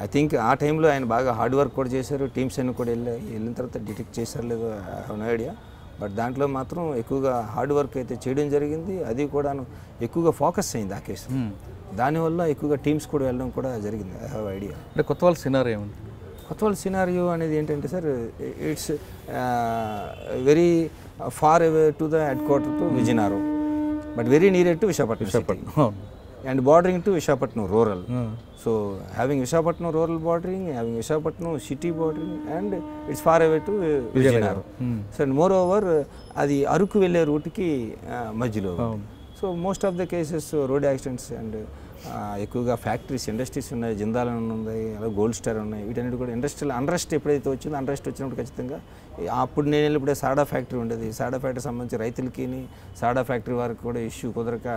ఐ థింక్ ఆ టైంలో ఆయన బాగా హార్డ్ వర్క్ కూడా చేశారు. టీమ్స్ అన్ని కూడా వెళ్ళిన తర్వాత డిటెక్ట్ చేశారు లేదో I have no idea. But దాంట్లో మాత్రం ఎక్కువగా హార్డ్ వర్క్ అయితే చేయడం జరిగింది. అది కూడా ఎక్కువగా ఫోకస్ అయింది ఆ కేసు. దానివల్ల ఎక్కువగా టీమ్స్ కూడా వెళ్ళడం కూడా జరిగింది. I have idea. అంటే కొత్త వాళ్ళ సినారీ ఏముంది? కొత్త వాళ్ళ సినారియో అనేది ఏంటంటే sir, it's very far away to the head quarter to Vizianagaram, but very near to Visakhapatnam and bordering to Visakhapatnam rural. So having Visakhapatnam rural bordering, having Visakhapatnam city bordering, and it's far away to Vijayanagaram. So and moreover adi Aruku velle route ki majjilo. So most of the cases road accidents and ఎక్కువగా ఫ్యాక్టరీస్, ఇండస్ట్రీస్ ఉన్నాయి, జిందాల్ ఉన్నాయి, అలాగే గోల్డ్ స్టార్ ఉన్నాయి. వీటన్నిటి కూడా ఇండస్ట్రియల్ అన్రెస్ట్ ఎప్పుడైతే వచ్చిందో, అన్రెస్ట్ వచ్చినప్పుడు ఖచ్చితంగా అప్పుడు నేను వెళ్ళినప్పుడే సాడా ఫ్యాక్టరీ ఉండేది. సాడా ఫ్యాక్టరీ సంబంధించి రైతులకి సాడా ఫ్యాక్టరీ వారికి కూడా ఇష్యూ కుదరక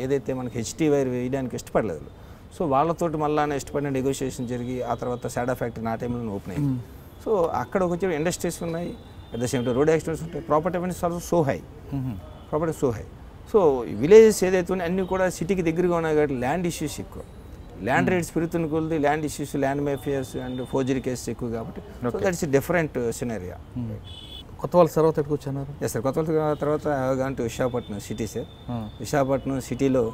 ఏదైతే మనకి హెచ్టీ వైర్ వేయడానికి ఇష్టపడలేదు. సో వాళ్ళతోటి మళ్ళీ ఇష్టపడిన నెగోషియేషన్ జరిగి ఆ తర్వాత సాడా ఫ్యాక్టరీ నా టైంలో ఓపెన్ అయింది. సో అక్కడ వచ్చే ఇండస్ట్రీస్ ఉన్నాయి, at the same time road accidents ఉంటాయి. ప్రాపర్టీ అవన్నీ also so high, property so high. So villages ఏదైతే ఉన్నాయి అన్నీ కూడా సిటీకి దగ్గరగా ఉన్నాయి కాబట్టి ల్యాండ్ ఇష్యూస్ ఎక్కువ. ల్యాండ్ రేట్స్ పెరుగుతున్న కొద్ది land issues, land mafias and forgery cases ఎక్కువ కాబట్టి సో దట్స్ డిఫరెంట్ సినారియా. కొత్త వాళ్ళ తర్వాత ఎక్కడికి వచ్చారు? Yes sir. కొత్త వాళ్ళ తర్వాత gone to Visakhapatnam city sir. Visakhapatnam సిటీలో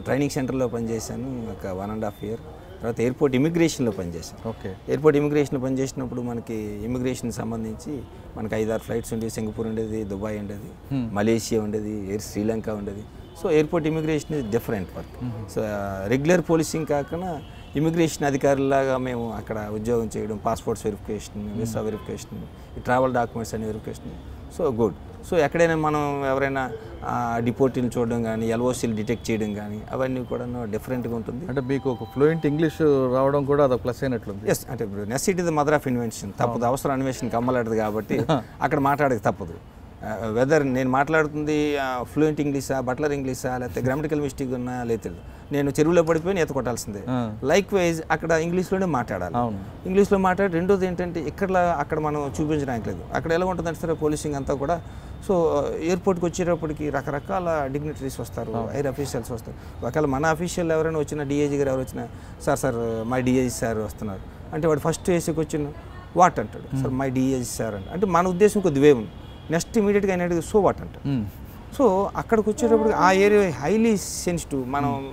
ట్రైనింగ్ సెంటర్లో పనిచేశాను ఒక 1.5 year. తర్వాత ఎయిర్పోర్ట్ ఇమిగ్రేషన్లో పనిచేశాను. ఓకే. ఎయిర్పోర్ట్ ఇమిగ్రేషన్లో పనిచేసినప్పుడు మనకి ఇమిగ్రేషన్ సంబంధించి మనకి 5-6 ఫ్లైట్స్ ఉండేది. సింగపూర్ ఉండేది, దుబాయ్ ఉండేది, మలేషియా ఉండేది, ఎయిర్ శ్రీలంక ఉండేది. So airport immigration is different work. So regular policing కాకుండా ఇమిగ్రేషన్ అధికారులాగా మేము అక్కడ ఉద్యోగం చేయడం, passports verification, visa verification, travel documents అన్ని వెరిఫికేషన్. So good. సో ఎక్కడైనా మనం ఎవరైనా డిపోర్టీలు చూడడం కానీ, ఎల్ఓసీలు డిటెక్ట్ చేయడం కానీ అవన్నీ కూడా డిఫరెంట్గా ఉంటుంది. అంటే మీకు ఒక ఫ్లూయెంట్ ఇంగ్లీష్ రావడం కూడా అదొక ప్లస్ అయినట్లుంది. ఎస్. అంటే ఇప్పుడు necessity the mother of invention. తప్పదు, అవసరం అన్వేషణకి అమ్మలాడదు కాబట్టి అక్కడ మాట్లాడక తప్పదు. వెదర్ నేను మాట్లాడుతుంది ఫ్లూయెంట్ ఇంగ్లీషా, బట్లర్ ఇంగ్లీషా, లేకపోతే గ్రామటికల్ మిస్టేక్ ఉన్నా లేదు, నేను చెరువులో పడిపోయి ఈత కొట్టాల్సిందే. లైక్ వైజ్ అక్కడ ఇంగ్లీష్లోనే మాట్లాడాలి. ఇంగ్లీష్లో మాట్లాడి రెండోది ఏంటంటే అక్కడ మనం చూపించడానికి లేదు. అక్కడ ఎలా ఉంటుందంటే సరే పోలీసింగ్ అంతా కూడా. సో ఎయిర్పోర్ట్కి వచ్చేటప్పటికి రకరకాల డిగ్నిటరీస్ వస్తారు, ఎయిర్ అఫీషియల్స్ వస్తారు. ఒకవేళ మన అఫీషియల్ ఎవరైనా వచ్చినా, డిఐజీ గారు ఎవరు వచ్చినా, సార్ మై డిఐజీ సార్ వస్తున్నారు అంటే వాడు ఫస్ట్ ఏసీకి వచ్చిన వాట్ అంటాడు, సార్ మై డిఐజీ సార్ అంటే మన ఉద్దేశం కొద్దివే ఉంది. నెక్స్ట్ ఇమీడియట్గా అయినట్టు సో వాట్ అంటాడు. సో అక్కడికి వచ్చేటప్పుడు ఆ ఏరియా హైలీ సెన్సిటివ్.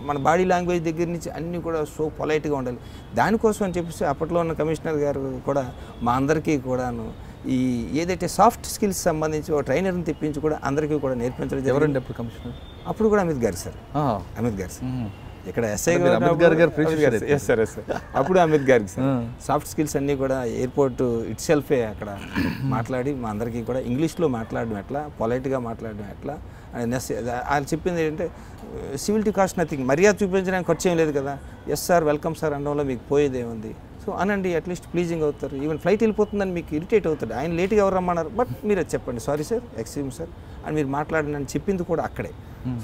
మన బాడీ లాంగ్వేజ్ దగ్గర నుంచి అన్నీ కూడా సో పొలైట్గా ఉండాలి. దానికోసం అని చెప్పేసి అప్పట్లో ఉన్న కమిషనర్ గారు కూడా మా అందరికీ కూడాను ఈ ఏదైతే సాఫ్ట్ స్కిల్స్ సంబంధించి ఒక ట్రైనర్ని తెప్పించి కూడా అందరికీ కూడా నేర్పించడం. ఎవరండి అప్పుడు కమిషనర్? అప్పుడు కూడా అమిత్ గారు సార్. అమిత్ గారు సార్ ఇక్కడ ఎస్ఐ గారు. Yes sir. అప్పుడు అమిత్ గారికి సార్ సాఫ్ట్ స్కిల్స్ అన్నీ కూడా ఎయిర్పోర్ట్ ఇట్ సెల్ఫే అక్కడ మాట్లాడి మా అందరికీ కూడా ఇంగ్లీష్లో మాట్లాడడం ఎట్లా, పొలైట్గా మాట్లాడడం ఎట్లా అని ఆయన చెప్పింది ఏంటంటే సివిలిటీ కాస్ట్ నథింగ్. మర్యాద చూపించడానికి ఖర్చు ఏం లేదు కదా. ఎస్ సార్, వెల్కమ్ సార్ అనడంలో మీకు పోయేదేముంది. సో అనండి, అట్లీస్ట్ ప్లీజింగ్ అవుతారు. ఈవెన్ ఫ్లైట్ వెళ్ళిపోతుందని మీకు ఇరిటేట్ అవుతాడు. ఆయన లేట్గా ఎవరు రమ్మన్నారు, బట్ మీరు అది చెప్పండి, సారీ సార్, ఎక్స్క్యూజ్ సార్ అని మీరు మాట్లాడండి అని చెప్పింది కూడా అక్కడే.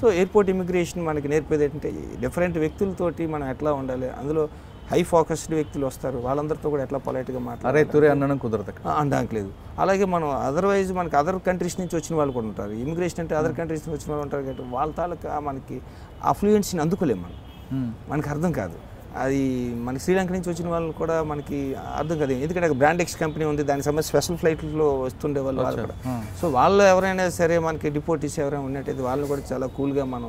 సో ఎయిర్పోర్ట్ ఇమిగ్రేషన్ మనకి నేర్పేది ఏంటంటే డిఫరెంట్ వ్యక్తులతోటి మనం ఎట్లా ఉండాలి, అందులో హై ఫోకస్డ్ వ్యక్తులు వస్తారు, వాళ్ళందరితో కూడా ఎట్లా పొలైట్గా మాట్లాడాలి అనడం కుదరదు, అనడానికి లేదు. అలాగే మనం అదర్వైజ్ మనకి అదర్ కంట్రీస్ నుంచి వచ్చిన వాళ్ళు కూడా ఉంటారు. ఇమిగ్రేషన్ అంటే అదర్ కంట్రీస్ నుంచి వచ్చిన వాళ్ళు ఉంటారు కాబట్టి వాళ్ళ తాలూకా మనకి ఆ ఫ్లూయెన్సీని అందుకోలేము మనం, మనకి అర్థం కాదు. అది మనకి శ్రీలంక నుంచి వచ్చిన వాళ్ళు కూడా మనకి అర్థం కాదు. ఎందుకంటే అక్కడ బ్రాండెక్స్ కంపెనీ ఉంది, దానికి సంబంధించి స్పెషల్ ఫ్లైట్లో వస్తుండే వాళ్ళు కూడా. సో వాళ్ళు ఎవరైనా సరే మనకి డిపోర్టీస్ ఎవరైనా ఉన్నట్టయితే వాళ్ళని కూడా చాలా కూల్గా మనం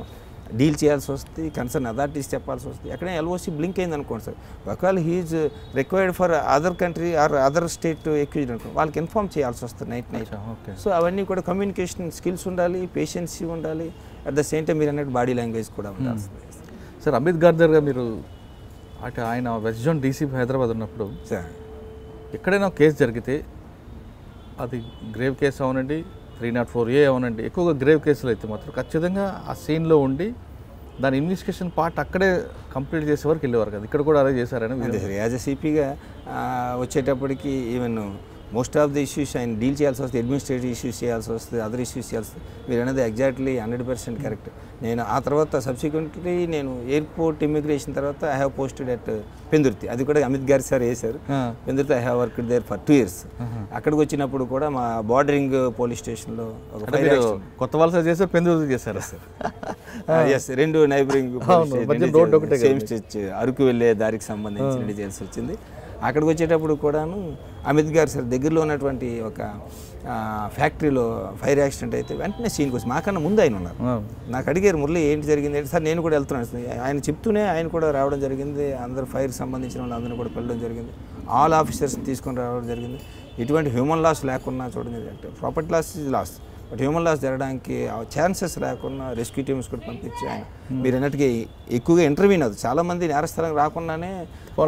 డీల్ చేయాల్సి వస్తుంది, కన్సర్న్ అథారిటీస్ చెప్పాల్సి వస్తుంది. ఎక్కడైనా ఎల్ఓసి బ్లింక్ అయింది అనుకోండి సార్, ఒకవేళ he is required for other country or other state accused అనుకో వాళ్ళకి ఇన్ఫార్మ్ చేయాల్సి వస్తుంది నైట్. సో అవన్నీ కూడా కమ్యూనికేషన్ స్కిల్స్ ఉండాలి, పేషెన్సీ ఉండాలి, అట్ ద సేమ్ టైం మీరు అన్నట్టు బాడీ లాంగ్వేజ్ కూడా ఉండాలి. సార్ అమిత్ గార్దర్గా మీరు అటు ఆయన వెస్ట్ జోన్ డీసీపీ హైదరాబాద్ ఉన్నప్పుడు ఎక్కడైనా కేసు జరిగితే అది గ్రేవ్ కేసు అవనండి, 304A అవునండి, ఎక్కువగా గ్రేవ్ కేసులు అయితే మాత్రం ఖచ్చితంగా ఆ సీన్లో ఉండి దాని ఇన్వెస్టిగేషన్ పార్ట్ అక్కడే కంప్లీట్ చేసే వరకు వెళ్ళేవారు కదా, ఇక్కడ కూడా అదే చేశారని. అంతే సార్, యాజ్ ఎ సిపిగా వచ్చేటప్పటికి even most of the issues ఆయన డీల్ చేయాల్సి వస్తుంది, అడ్మినిస్ట్రేటివ్ ఇష్యూస్ చేయాల్సి వస్తుంది, అదర్ ఇష్యూస్ చేయాల్సి వస్తుంది. మీరు అనేది ఎగ్జాక్ట్లీ 100% కరెక్ట్. నేను ఆ తర్వాత సబ్సిక్వెంట్లీ నేను ఎయిర్పోర్ట్ ఇమిగ్రేషన్ తర్వాత I have posted at Pendurthi, అది కూడా అమిత్ గారి సార్ వేశారు. Pendurthi I have worked there for 2 years. అక్కడికి వచ్చినప్పుడు కూడా మా బార్డరింగ్ పోలీస్ స్టేషన్లో ఒక కొత్త వలస చేశారు, పెందుర్తి చేశారు sir. Yes, 2 neighbouring same stage Araku వెళ్ళే దారికి సంబంధించిన డీటెయిల్స్ వచ్చింది. అక్కడికి వచ్చేటప్పుడు కూడాను అమిత్ గారు సార్ దగ్గరలో ఉన్నటువంటి ఒక ఫ్యాక్టరీలో ఫైర్ యాక్సిడెంట్ అయితే వెంటనే సీన్కి వచ్చి మాకన్నా ముందు ఆయన ఉన్నారు. నాకు అడిగారు, మురళి ఏంటి జరిగింది అంటే, సార్ నేను కూడా వెళ్తున్నాను. ఆయన చెప్తూనే ఆయన కూడా రావడం జరిగింది. అందరూ ఫైర్ సంబంధించిన వాళ్ళు అందరూ కూడా వెళ్ళడం జరిగింది. ఆల్ ఆఫీసర్స్ని తీసుకొని రావడం జరిగింది. ఎటువంటి హ్యూమన్ లాస్ లేకుండా చూడడం జరిగింది. Property loss is loss, but human loss జరగడానికి ఛాన్సెస్ లేకుండా రెస్క్యూ టీమ్స్ కూడా పంపించి ఆయన మీరు అన్నట్టుగా ఎక్కువగా ఇంటర్వ్యూ అవ్వదు. చాలామంది నేరస్థలం రాకుండానే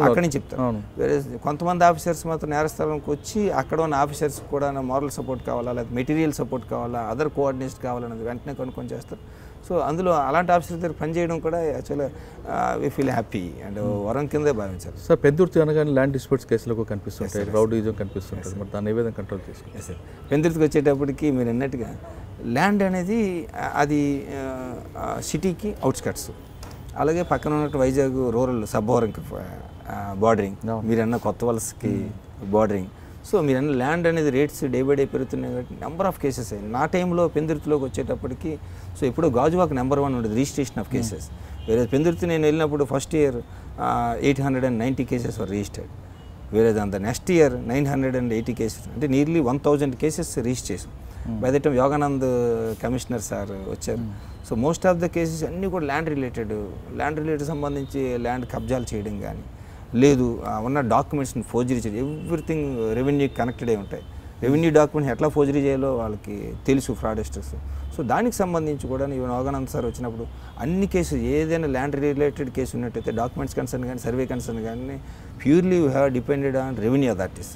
అక్కడి నుంచి చెప్తారు. వేరే కొంతమంది ఆఫీసర్స్ మాత్రం నేరస్థలంకి వచ్చి అక్కడ ఉన్న ఆఫీసర్స్ కూడా మారల్ సపోర్ట్ కావాలా, లేదా మెటీరియల్ సపోర్ట్ కావాలా, అదర్ కోఆర్డినేట్ కావాలన్నది వెంటనే కొనుక్కొని చేస్తారు. సో అందులో అలాంటి ఆఫీసర్ దగ్గర పనిచేయడం కూడా యాక్చువల్గా వి ఫీల్ హ్యాపీ అండ్ వరం కిందే భావించారు. సార్ పెందుర్తి అనగానే ల్యాండ్ డిస్ప్యూట్స్ కేసులకు కనిపిస్తుంటాయి, రౌడీజం కనిపిస్తుంటుంది, మరి దాన్ని ఏ విధంగా కంట్రోల్ చేసుకుంటారు? సార్ పెందుర్తికి వచ్చేటప్పటికి మీరు అన్నట్టుగా ల్యాండ్ అనేది అది సిటీకి అవుట్స్కట్స్, అలాగే పక్కన ఉన్నట్టు వైజాగ్ రూరల్ సబ్బోరంకి బార్డరింగ్, మీరన్న కొత్త వలసకి బార్డరింగ్. సో మీరన్న ల్యాండ్ అనేది రేట్స్ డే బై డే పెరుగుతున్నాయి కాబట్టి నెంబర్ ఆఫ్ కేసెస్ అయ్యాయి. నా టైంలో పెందుర్తిలోకి వచ్చేటప్పటికి సో ఇప్పుడు గాజువాక్ నెంబర్ 1 ఉండేది రిజిస్ట్రేషన్ ఆఫ్ కేసెస్. వేరే పెందుర్తి నేను వెళ్ళినప్పుడు first year 890 cases were registered, వేరే దాని నెక్స్ట్ ఇయర్ 980 కేసెస్, అంటే నియర్లీ 1000 కేసెస్ రిజిస్టర్ చేసాం. By the time Yoganand commissioner sir వచ్చారు. So most of the cases అన్నీ కూడా ల్యాండ్ రిలేటెడ్ సంబంధించి ల్యాండ్ కబ్జాలు చేయడం కానీ, లేదు ఉన్న డాక్యుమెంట్స్ని ఫోర్జరీ చేయడం, ఎవ్రీథింగ్ రెవెన్యూ కనెక్టెడ్ అయి ఉంటాయి. రెవెన్యూ డాక్యుమెంట్స్ ఎట్లా ఫోర్జరీ చేయాలో వాళ్ళకి తెలుసు ఫ్రాడస్టర్స్. సో దానికి సంబంధించి కూడా ఈవెన్ యోగానంద్ సార్ వచ్చినప్పుడు అన్ని కేసులు ఏదైనా ల్యాండ్ రిలేటెడ్ కేసు ఉన్నట్టయితే డాక్యుమెంట్స్ కన్సర్న్ కానీ సర్వే కన్సర్న్ కానీ purely you have depended on revenue authorities.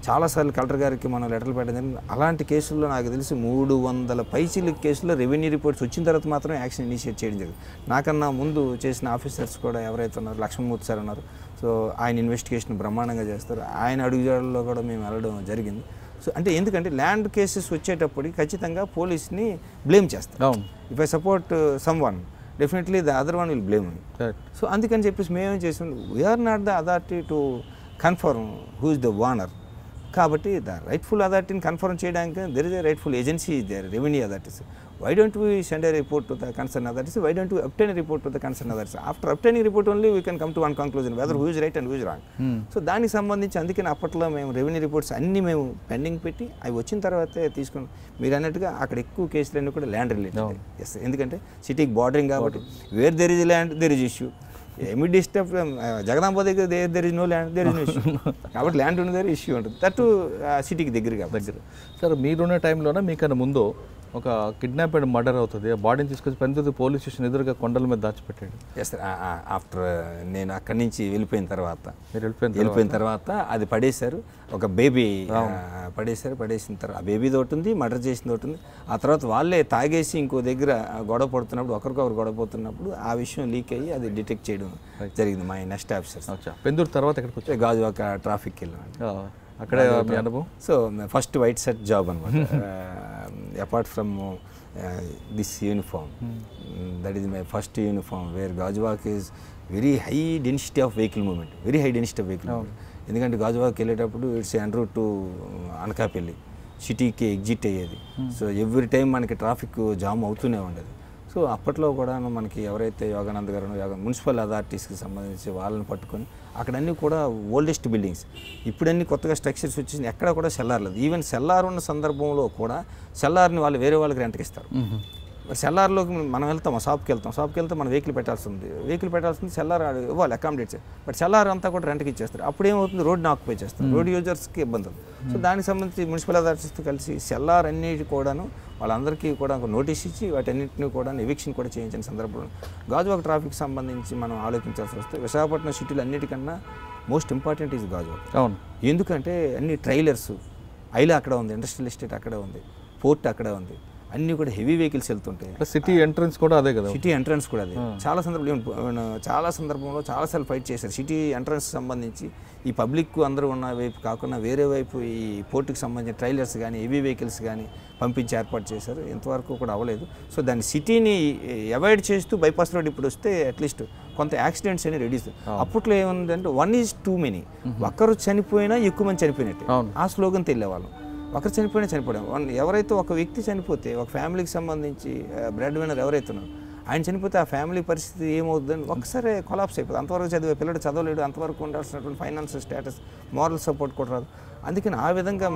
చాలాసార్లు కలెక్టర్ గారికి మనం లెటర్లు పెట్టడం జరిగింది. అలాంటి కేసుల్లో నాకు తెలిసి 300 పైచీల కేసుల్లో రెవెన్యూ రిపోర్ట్స్ వచ్చిన తర్వాత మాత్రం యాక్షన్ ఇనిషియేట్ చేయడం జరిగింది. నాకన్నా ముందు చేసిన ఆఫీసర్స్ కూడా ఎవరైతే ఉన్నారో లక్ష్మణమూర్తి సార్ ఉన్నారు. సో ఆయన ఇన్వెస్టిగేషన్ బ్రహ్మాండంగా చేస్తారు. ఆయన అడుగుజాడల్లో కూడా మేము వెళ్ళడం జరిగింది. సో అంటే ఎందుకంటే ల్యాండ్ కేసెస్ వచ్చేటప్పటికి ఖచ్చితంగా పోలీస్ని బ్లేమ్ చేస్తాం. If I support someone definitely the other one will blame me. So అందుకని చెప్పేసి మేమేం చేసాం, we're not the authority to confirm who is the owner. కాబట్టి ద రైట్ఫుల్ అథారిటీని కన్ఫర్మ్ చేయడానికి there is a rightful agency there, revenue authorities. Why don't we send a report to the concern authorities, why don't we obtain a report to the concern authorities. After అబ్టైనింగ్ report only we can come to one conclusion whether who is right and who is wrong. So దానికి సంబంధించి అందుకని అప్పట్లో మేము రెవెన్యూ రిపోర్ట్స్ అన్నీ మేము పెండింగ్ పెట్టి అవి వచ్చిన తర్వాతే తీసుకున్నాం. మీరు అన్నట్టుగా అక్కడ ఎక్కువ కేసులన్నీ కూడా ల్యాండ్ రిలేటెడ్. ఎస్, ఎందుకంటే సిటీకి బార్డరింగ్ కాబట్టి where there is land there is issue. Immediate step Jagadamba దగ్గర there is no land, there is no issue. కాబట్టి ల్యాండ్ ఉన్న దగ్గర ఇష్యూ ఉంటుంది, దట్టు సిటీకి దగ్గరగా. సార్ మీరున్న టైంలోనే మీకన్నా ముందు ఒక కిడ్నాప్ అండ్ మర్డర్ అవుతుంది, ఆ బాడీని తీసుకొచ్చి పెందుర్తి పోలీస్ స్టేషన్ ఎదురుగా కొండల మీద దాచిపెట్టాడు. ఎస్ సార్, ఆఫ్టర్ నేను అక్కడి నుంచి వెళ్ళిపోయిన మీరు తర్వాత అది పడేశారు. ఒక బేబీ పడేసిన తర్వాత ఆ బేబీది ఒకటి ఉంది, మర్డర్ చేసింది ఒకటి ఉంది. ఆ తర్వాత వాళ్ళే తాగేసి ఇంకో దగ్గర గొడవ పడుతున్నప్పుడు ఒకరికొకరు గొడవ పడుతున్నప్పుడు ఆ విషయం లీక్ అయ్యి అది డిటెక్ట్ చేయడం జరిగింది మా నెక్స్ట్ ఆఫీసర్స్. పెందుర్తి తర్వాత ఎక్కడికి వచ్చి గాజువాక ట్రాఫిక్ వెళ్ళాం. అక్కడే మీ అనుభవం. So first white shirt job అనమాట. Apart from this uniform, that is my first uniform where Gajuwaka is very high density of vehicle movement, ఎందుకంటే గాజువాక్ వెళ్ళేటప్పుడు it's en route to Anakapalli సిటీకి ఎగ్జిట్ అయ్యేది. సో ఎవ్రీ టైం మనకి ట్రాఫిక్ జామ్ అవుతూనే ఉండేది. సో అప్పట్లో కూడా మనకి ఎవరైతే యోగానంద్ గారు మున్సిపల్ అథారిటీస్కి సంబంధించి వాళ్ళని పట్టుకొని అక్కడన్నీ కూడా ఓల్డెస్ట్ బిల్డింగ్స్, ఇప్పుడన్నీ కొత్తగా స్ట్రక్చర్స్ వచ్చేసి ఎక్కడ కూడా సెల్లార్ లేదు. ఈవెన్ సెల్లార్ ఉన్న సందర్భంలో కూడా సెల్లార్ని వాళ్ళు వేరే వాళ్ళకి రెంట్కి ఇస్తారు. సెల్లార్లోకి మనం వెళ్తాం, షాప్కి వెళ్తే మనం వెహికల్ పెట్టాల్సింది సెల్లార్ ఇవ్వాలి అకామిడేట్స్. బట్ సెల్లార్ అంతా కూడా రెంట్కి ఇచ్చేస్తారు. అప్పుడు ఏమవుతుంది, రోడ్ని ఆక్యుపై చేస్తారు, రోడ్ యూజర్స్కి ఇబ్బందులు. సో దానికి సంబంధించి మున్సిపల్ అథారిటీస్తో కలిసి సెల్లార్ అన్నిటి కూడాను వాళ్ళందరికీ కూడా ఒక నోటీస్ ఇచ్చి వాటన్నింటినీ కూడా ఎవిక్షన్ కూడా చేయించిన సందర్భంలో గాజువాక ట్రాఫిక్ సంబంధించి మనం ఆలోచించాల్సి వస్తే విశాఖపట్నం సిటీలో అన్నిటికన్నా మోస్ట్ ఇంపార్టెంట్ ఈజ్ గాజువాక. అవును, ఎందుకంటే అన్ని ట్రైలర్స్, ఐలా అక్కడ ఉంది, ఇండస్ట్రియల్ ఎస్టేట్ అక్కడే ఉంది, పోర్ట్ అక్కడే ఉంది, అన్నీ కూడా హెవీ వెహికల్స్ వెళ్తుంటాయి. సిటీ ఎంట్రన్స్ కూడా అదే కదా, సిటీ ఎంట్రన్స్ కూడా అదే. చాలా సందర్భంలో చాలాసార్లు ఫైట్ చేశారు సిటీ ఎంట్రన్స్ సంబంధించి. ఈ పబ్లిక్ అందరూ ఉన్న వైపు కాకుండా వేరే వైపు ఈ పోర్టుకి సంబంధించిన ట్రైలర్స్ కానీ హెవీ వెహికల్స్ కానీ పంపించి ఏర్పాటు చేశారు. ఇంతవరకు కూడా అవ్వలేదు. సో దాన్ని సిటీని అవాయిడ్ చేస్తూ బైపాస్ రోడ్ ఇప్పుడు వస్తే అట్లీస్ట్ కొంత యాక్సిడెంట్స్ అనేవి రెడ్యూస్. అప్పట్లో ఏముందంటే 1 is too many, ఒక్కరు చనిపోయినా ఎక్కువ మంది చనిపోయినట్టు ఆ స్లోగన్ తెలియవాళ్ళం. ఒకరు చనిపోయినా చనిపోవడం, ఎవరైతే ఒక వ్యక్తి చనిపోతే ఒక ఫ్యామిలీకి సంబంధించి బ్రెడ్ విన్నర్ ఎవరైతే ఉన్నారో ఆయన చనిపోతే ఆ ఫ్యామిలీ పరిస్థితి ఏమవుతుందని ఒకసారి కొలాప్స్ అయిపోతుంది. అంతవరకు చదివే పిల్లడు చదవలేడు, అంతవరకు ఉండాల్సినటువంటి ఫైనాన్షియల్ స్టేటస్, మారల్ సపోర్ట్ కూడా రాదు. అందుకని ఆ విధంగా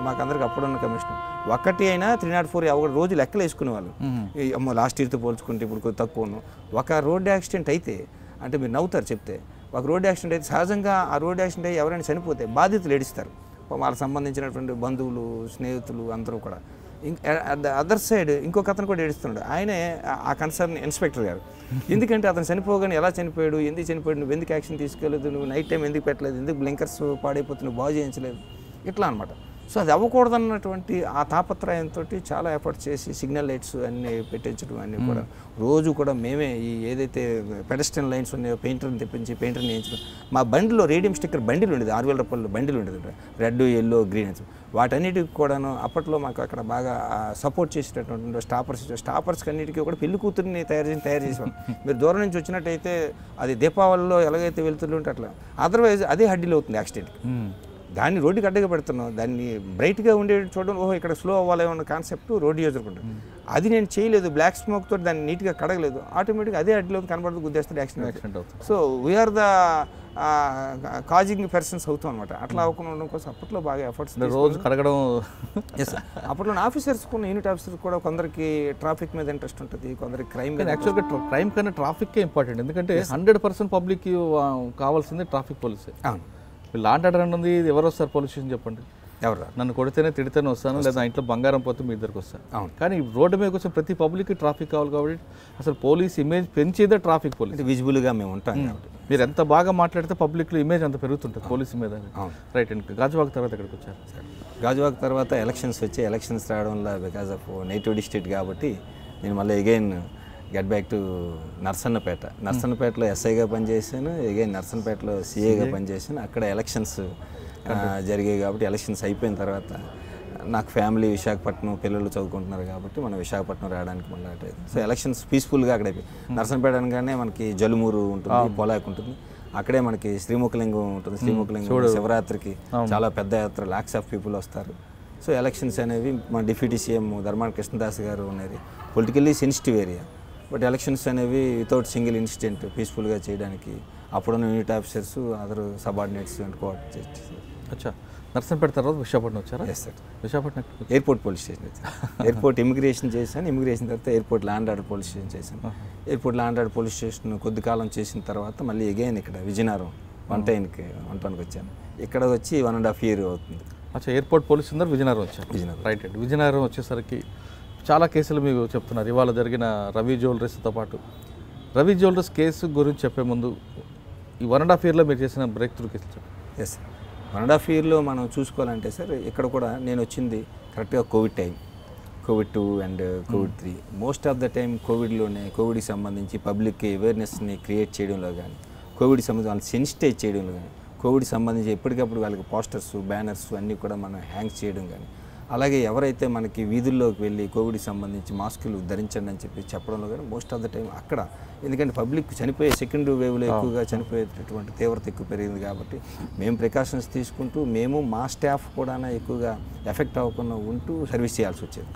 మాకందరికి అప్పుడున్న కమిషన్ ఒకటి అయినా 304 ఒకటి రోజు లెక్కలు వేసుకునేవాళ్ళు. లాస్ట్ ఇయర్తో పోల్చుకుంటే ఇప్పుడు కొద్ది తక్కువ. ఒక రోడ్ యాక్సిడెంట్ అయితే అంటే మీరు నవ్వుతారు చెప్తే, ఒక రోడ్ యాక్సిడెంట్ అయితే సహజంగా ఆ రోడ్ యాక్సిడెంట్ అయ్యి ఎవరైనా చనిపోతే బాధితులు ఏడుస్తారు, వాళ్ళకి సంబంధించినటువంటి బంధువులు స్నేహితులు అందరూ కూడా. అదర్ సైడ్ ఇంకొక అతను కూడా ఏడుస్తున్నాడు, ఆయనే ఆ కన్సర్న్ ఇన్స్పెక్టర్ గారు. ఎందుకంటే అతను చనిపోగానే ఎలా చనిపోయాడు, ఎందుకు చనిపోయాడు, నువ్వు ఎందుకు యాక్షన్ తీసుకోలేదు, నువ్వు నైట్ టైం ఎందుకు పెట్టలేదు, ఎందుకు బ్లింకర్స్ పాడైపోతున్నావు, బాగు చేయించలేదు, ఇట్లా అనమాట. సో అది అవ్వకూడదన్నటువంటి ఆ తాపత్రయంతో చాలా ఎఫర్ట్ చేసి సిగ్నల్ లైట్స్ అన్నీ పెట్టించడం అన్నీ కూడా రోజు కూడా మేమే ఈ ఏదైతే పెడస్ట్రియన్ లైన్స్ ఉన్నాయో పెయింటర్ని తెప్పించి పెయింటర్ని వేయించడం. మా బండిలో రేడియం స్టిక్కర్ బండిలు ఉండేది, 6,000 రూపాయలు బండిలు ఉండేది, రెడ్ ఎల్లో గ్రీన్. వాటన్నిటికి కూడాను అప్పట్లో మాకు అక్కడ బాగా సపోర్ట్ చేసేటటువంటి స్టాపర్స్కి అన్నిటికీ కూడా పెళ్లి కూతురిని తయారు చేసాం. మీరు దూరం నుంచి వచ్చినట్టయితే అది దీపావళిలో ఎలాగైతే వెళ్తుంటే అట్లా, అదర్వైజ్ అదే హడ్డీలో అవుతుంది యాక్సిడెంట్. దాన్ని రోడ్డుకి అడ్డగా పెడుతున్నాం, దాన్ని బ్రైట్గా ఉండేది చూడడం, ఓహో ఇక్కడ స్లో అవ్వాలేమన్న కాన్సెప్ట్ రోడ్డు యూజర్కుంటాం. అది నేను చేయలేదు, బ్లాక్ స్మోక్ తోటి దాన్ని నీట్గా కడగలేదు, ఆటోమేటిక్గా అదే అడ్డీలో కనబడుతూ గుద్దేస్తాడు, యాక్సిడెంట్ అవుతుంది. So we are the causing persons అవుతాం అనమాట. అట్లా అవ్వకుండా ఉండడం కోసం అప్పట్లో బాగా ఎఫర్ట్స్ రోజు కడగడం. ఎస్, అప్పట్లో ఆఫీసర్స్ కూడా యూనిట్ ఆఫీసర్స్ కూడా కొందరికి ట్రాఫిక్ మీద ఇంట్రెస్ట్ ఉంటుంది, కొందరికి క్రైమ్. యాక్చువల్గా క్రైమ్ కన్నా ట్రాఫిక్కే ఇంపార్టెంట్, ఎందుకంటే 100% పబ్లిక్కి కావాల్సింది ట్రాఫిక్ పోలీసే. అవును, లాంటి ఆర్డర్ ఉంది, ఎవరు వస్తారు పోలీస్ స్టేషన్ చెప్పండి, ఎవరు నన్ను కొడితేనే తిడితేనే వస్తాను, లేదా ఇంట్లో బంగారం పోతే మీ ఇద్దరికి వస్తాను. కానీ రోడ్డు మీద కోసం ప్రతి పబ్లిక్కి ట్రాఫిక్ కావాలి కాబట్టి అసలు పోలీస్ ఇమేజ్ పెంచేదే ట్రాఫిక్ పోలీస్. విజిబుల్గా మేము ఉంటాం. మీరు ఎంత బాగా మాట్లాడితే పబ్లిక్లో ఇమేజ్ అంత పెరుగుతుంటుంది పోలీస్ మీద. రైట్ అండి, గాజువాక తర్వాత ఎక్కడికి వచ్చారు? గాజువాక తర్వాత ఎలక్షన్స్ వచ్చాయి. ఎలక్షన్స్ రావడంలో బికాజ్ ఆఫ్ నేటివ్ డిస్ట్రిక్ట్ కాబట్టి నేను మళ్ళీ అగైన్ గెట్ బ్యాక్ టు నర్సన్నపేటలో ఎస్ఐగా పనిచేశాను, అగైన్ నర్సన్నపేటలో సిఏగా పనిచేశాను. అక్కడ ఎలక్షన్స్ జరిగాయి కాబట్టి ఎలక్షన్స్ అయిపోయిన తర్వాత నాకు ఫ్యామిలీ విశాఖపట్నం, పిల్లలు చదువుకుంటున్నారు కాబట్టి మనం విశాఖపట్నం రావడానికి మళ్ళీ అటు. సో ఎలక్షన్స్ పీస్ఫుల్గా అక్కడ అయిపోయి. నర్సన్నపేట అనగానే మనకి జలుమూరు ఉంటుంది, పొలాక్ ఉంటుంది, అక్కడే మనకి శ్రీముఖలింగం ఉంటుంది. శ్రీముఖలింగం శివరాత్రికి చాలా పెద్ద యాత్ర, లాక్స్ ఆఫ్ పీపుల్ వస్తారు. సో ఎలక్షన్స్ అనేవి మా డిప్యూటీ సీఎం ధర్మాన కృష్ణదాస్ గారు ఉన్నది. Politically sensitive area, but elections అనేవి వితౌట్ సింగిల్ ఇన్సిడెంట్ పీస్ఫుల్గా చేయడానికి అప్పుడున్న unit officers, other subordinates coordinate చేస్తారు. అచ్చా, నర్సన్నపేట తర్వాత విశాఖపట్నం వచ్చారా? Yes sir. Visakhapatnam airport police station వచ్చాను. ఎయిర్పోర్ట్ ఇమిగ్రేషన్ చేశాను, ఇమిగ్రేషన్ తర్వాత airport law and order police station చేశాను. Airport law and order police station కొద్ది కాలం చేసిన తర్వాత మళ్ళీ అగైన్ ఇక్కడ విజయనగరం 1 వచ్చాను. ఇక్కడ వచ్చి 1.5 years అవుతుంది. అచ్చా, ఎయిర్పోర్ట్ పోలీస్ అందరూ విజయనగరం వచ్చారు. రైట్ అండి, విజయనగరం వచ్చేసరికి చాలా కేసులు మీకు చెప్తున్నారు. ఇవాళ జరిగిన రవి జ్యువెలరీస్తో పాటు రవి జ్యువెలరీస్ కేసు గురించి చెప్పే ముందు ఈ 1.5 yearలో మీరు చేసిన బ్రేక్ త్రూ కేసులు చెప్పండి. ఎస్, 1.5 yearలో మనం చూసుకోవాలంటే సార్ ఇక్కడ కూడా నేను వచ్చింది కరెక్ట్గా covid time, covid 2 and covid 3. Most of the time కోవిడ్కి సంబంధించి పబ్లిక్ అవేర్నెస్ని క్రియేట్ చేయడంలో కానీ, కోవిడ్కి సంబంధించి వాళ్ళని సెన్సిటైజ్ చేయడంలో కానీ, కోవిడ్కి సంబంధించి ఎప్పటికప్పుడు వాళ్ళకి పోస్టర్స్, బ్యానర్స్ అన్నీ కూడా మనం హ్యాంగ్ చేయడం కానీ, అలాగే ఎవరైతే మనకి వీధుల్లోకి వెళ్ళి కోవిడ్కి సంబంధించి మాస్కులు ధరించండి అని చెప్పి చెప్పడంలో కానీ మోస్ట్ ఆఫ్ ద టైం అక్కడ, ఎందుకంటే పబ్లిక్ చనిపోయే సెకండ్ వేవ్లో ఎక్కువగా చనిపోయేటటువంటి తీవ్రత ఎక్కువ పెరిగింది కాబట్టి మేము ప్రికాషన్స్ తీసుకుంటూ మేము మా స్టాఫ్ కూడా ఎక్కువగా ఎఫెక్ట్ అవ్వకుండా ఉంటూ సర్వీస్ చేయాల్సి వచ్చేది.